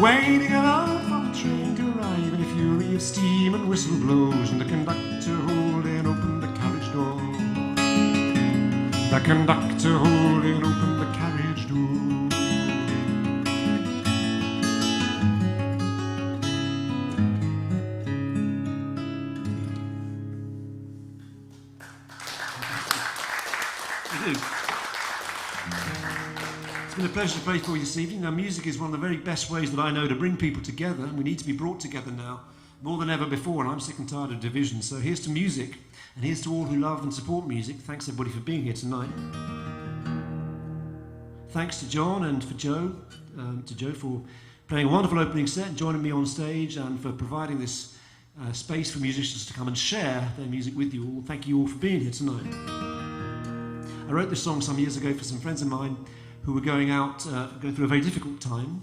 waiting alone for the train to arrive in a fury of steam and whistle blows, and the conductor holding open the carriage door. The conductor holding open the carriage door. It's been a pleasure to play for you this evening. Now, music is one of the very best ways that I know to bring people together, and we need to be brought together now more than ever before, and I'm sick and tired of division. So here's to music, and here's to all who love and support music. Thanks everybody for being here tonight. Thanks to John and for Joe, for playing a wonderful opening set and joining me on stage, and for providing this space for musicians to come and share their music with you all. Thank you all for being here tonight. I wrote this song some years ago for some friends of mine who were going through a very difficult time.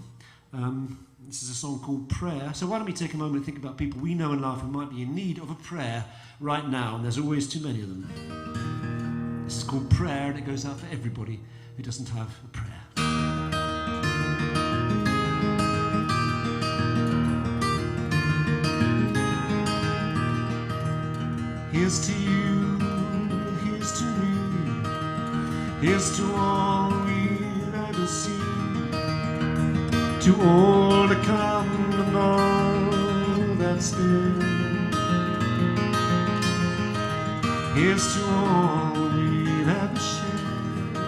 This is a song called Prayer. So why don't we take a moment and think about people we know and love who might be in need of a prayer right now, and there's always too many of them. This is called Prayer, and it goes out for everybody who doesn't have a prayer. Here's to you, here's to me, here's to all we've ever seen, to all to come and all that's there. Here's to all we've ever shared,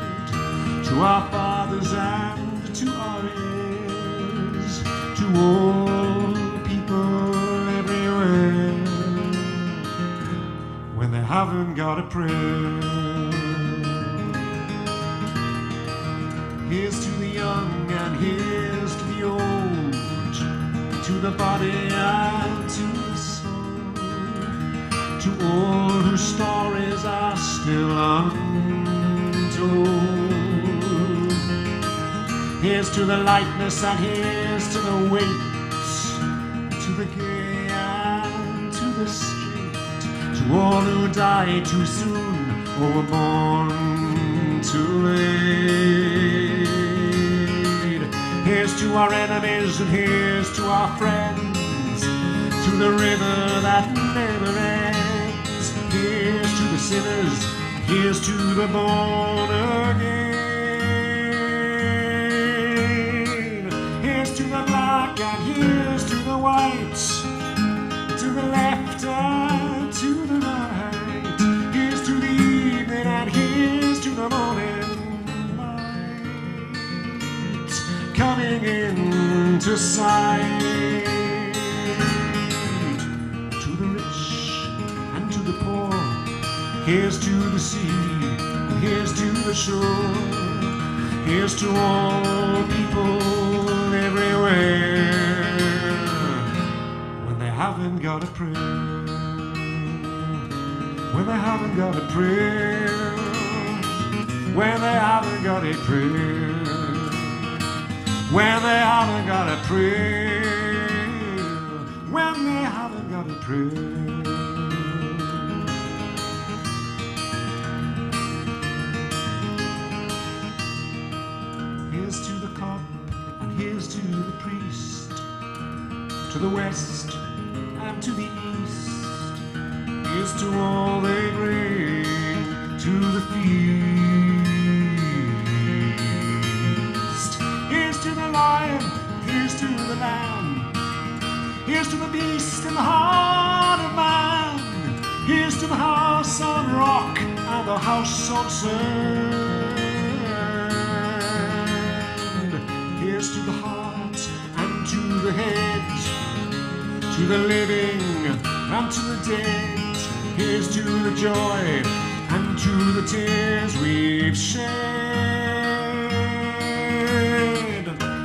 to our fathers and to our heirs, to all people everywhere, when they haven't got a prayer. Here's to the young and here's to the old, to the body and to the soul, to all whose stories are still untold. Here's to the lightness and here's to the weight, to the gay and to the straight, to all who died too soon or were born too late. Here's to our enemies and here's to our friends, to the river that never ends. Here's to the sinners, here's to the born again. Here's to the black and here's to the white, to the left and to the right. Here's to the evening and here's to the morning light, coming into sight. To the rich and to the poor, here's to the sea and here's to the shore. Here's to all people everywhere, when they haven't got a prayer, when they haven't got a prayer, when they haven't got a prayer, when they haven't got a prayer, when they haven't got a prayer. Here's to the cop and here's to the priest, to the west and to the east. Here's to all they bring to the feast. Here's to the lion, here's to the lamb, here's to the beast in the heart of man. Here's to the house on rock and the house on sand. Here's to the heart and to the head, to the living and to the dead. Here's to the joy and to the tears we've shed.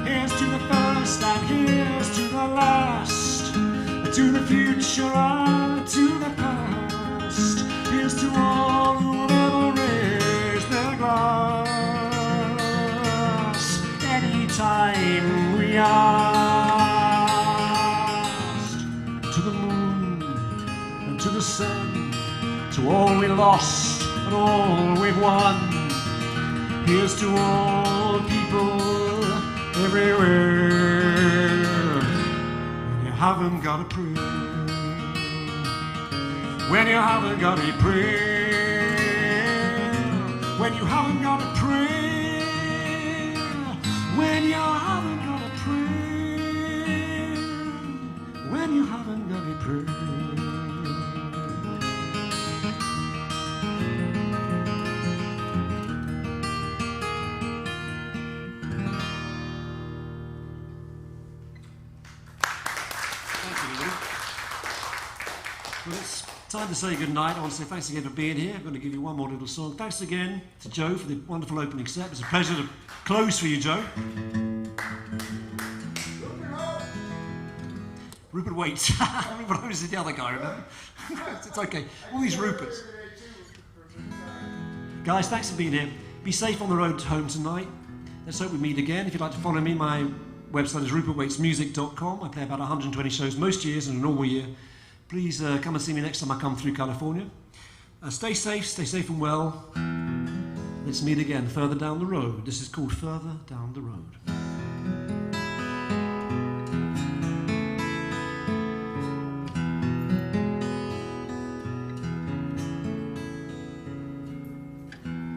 Here's to the first and here's to the last, to the future and to the past. Here's to all who never raise their glass anytime we asked. To the moon and to the sun, to all we lost and all we've won. Here's to all people everywhere, when you haven't got a prayer, when you haven't got a prayer, when you haven't got a prayer, when you haven't got a prayer, when you haven't got a prayer. Well, it's time to say goodnight. I want to say thanks again for being here. I'm going to give you one more little song. Thanks again to Joe for the wonderful opening set. It's a pleasure to close for you, Joe. Rupert Wates. Rupert Wates is the other guy, remember? It's okay. All these Ruperts. Guys, thanks for being here. Be safe on the road home tonight. Let's hope we meet again. If you'd like to follow me, my website is rupertwatesmusic.com. I play about 120 shows most years in a normal year. Please come and see me next time I come through California. Stay safe and well. Let's meet again further down the road. This is called Further Down the Road.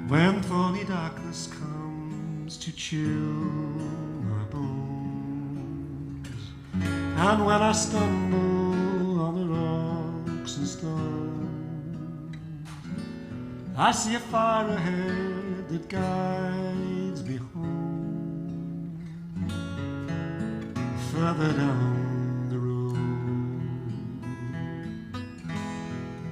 When foggy darkness comes to chill my bones, and when I stumble on the rocks and stones, I see a fire ahead that guides me home, further down the road.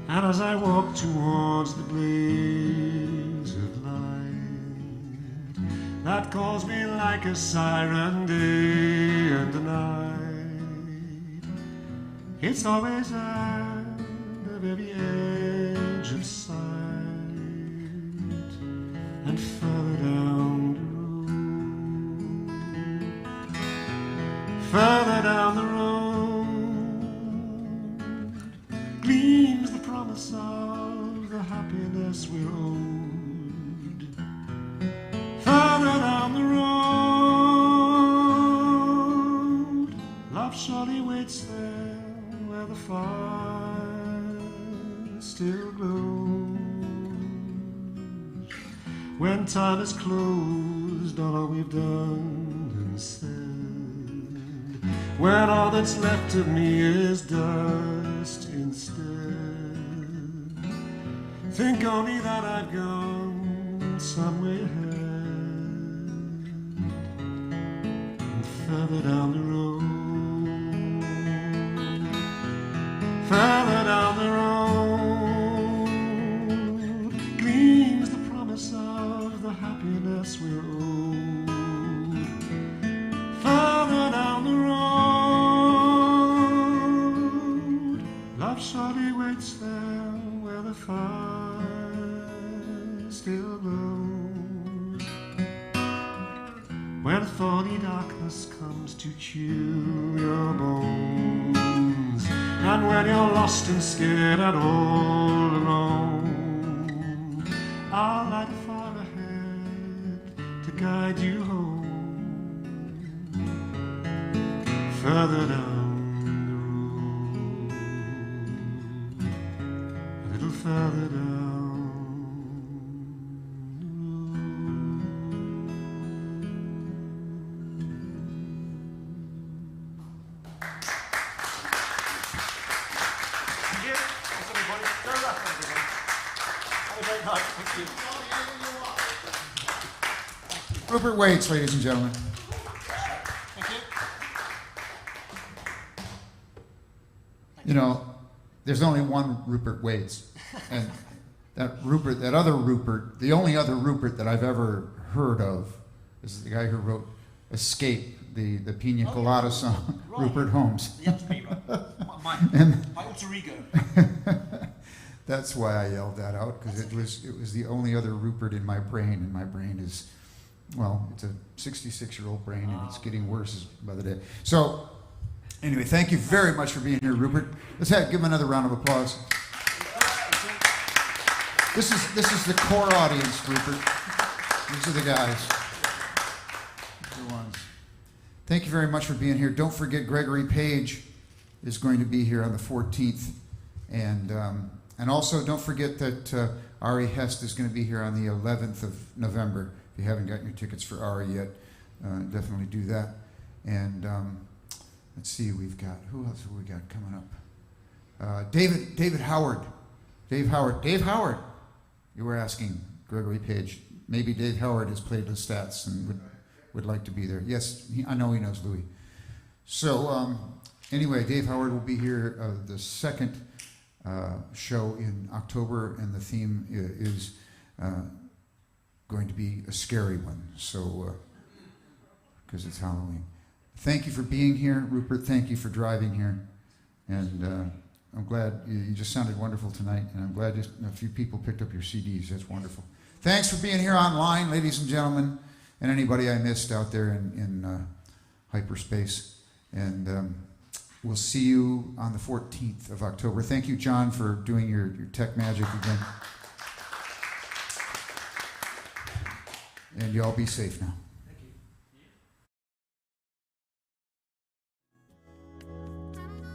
And as I walk towards the blaze of light that calls me like a siren day and night, it's always at the very edge of sight and further down the road. promise of the happiness we're owed. Further down the road, love surely waits there where the fire still glows. When time is closed on all we've done and said, when all that's left of me is dust instead, think only that I've gone some way ahead. And further down the road, further down the road, gleams the promise of the happiness we're owed. Further down the road, love surely waits there where the fire still glows. When thorny darkness comes to chill your bones, and when you're lost and scared and all alone, I'll light a fire ahead to guide you home. Further down the road, a little further down the Thank you. Thanks, everybody. Go Rathburn, everybody. Have a great night. Thank you. Rupert Wates, ladies and gentlemen. Thank you. You know, there's only one Rupert Wates, and that other Rupert, the only other Rupert that I've ever heard of is the guy who wrote Escape, the Pina Colada song, Right. Rupert Holmes. The alter ego. My alter ego. That's why I yelled that out, because it was the only other Rupert in my brain, and my brain is, well, it's a 66-year-old brain, and it's getting worse by the day. So, anyway, thank you very much for being here, Rupert. Let's give him another round of applause. This is the core audience, Rupert. These are the guys. These are the ones. Thank you very much for being here. Don't forget, Gregory Page is going to be here on the 14th, and also don't forget that Ari Hest is going to be here on the 11th of November. If you haven't gotten your tickets for Ari yet, definitely do that. And let's see, we've got, who else have we got coming up? David Howard. Dave Howard. You were asking Gregory Page. Maybe Dave Howard has played the Stats and would like to be there. Yes, I know he knows Louis. So anyway, Dave Howard will be here the second show in October, and the theme is going to be a scary one, so because it's Halloween. Thank you for being here, Rupert. Thank you for driving here, and I'm glad you just sounded wonderful tonight, and I'm glad just a few people picked up your CDs. That's wonderful. Thanks for being here online, ladies and gentlemen, and anybody I missed out there in hyperspace. And we'll see you on the 14th of October. Thank you, John, for doing your tech magic again. And y'all be safe now.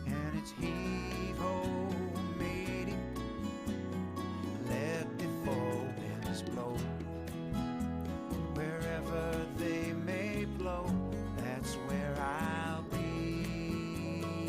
And it's he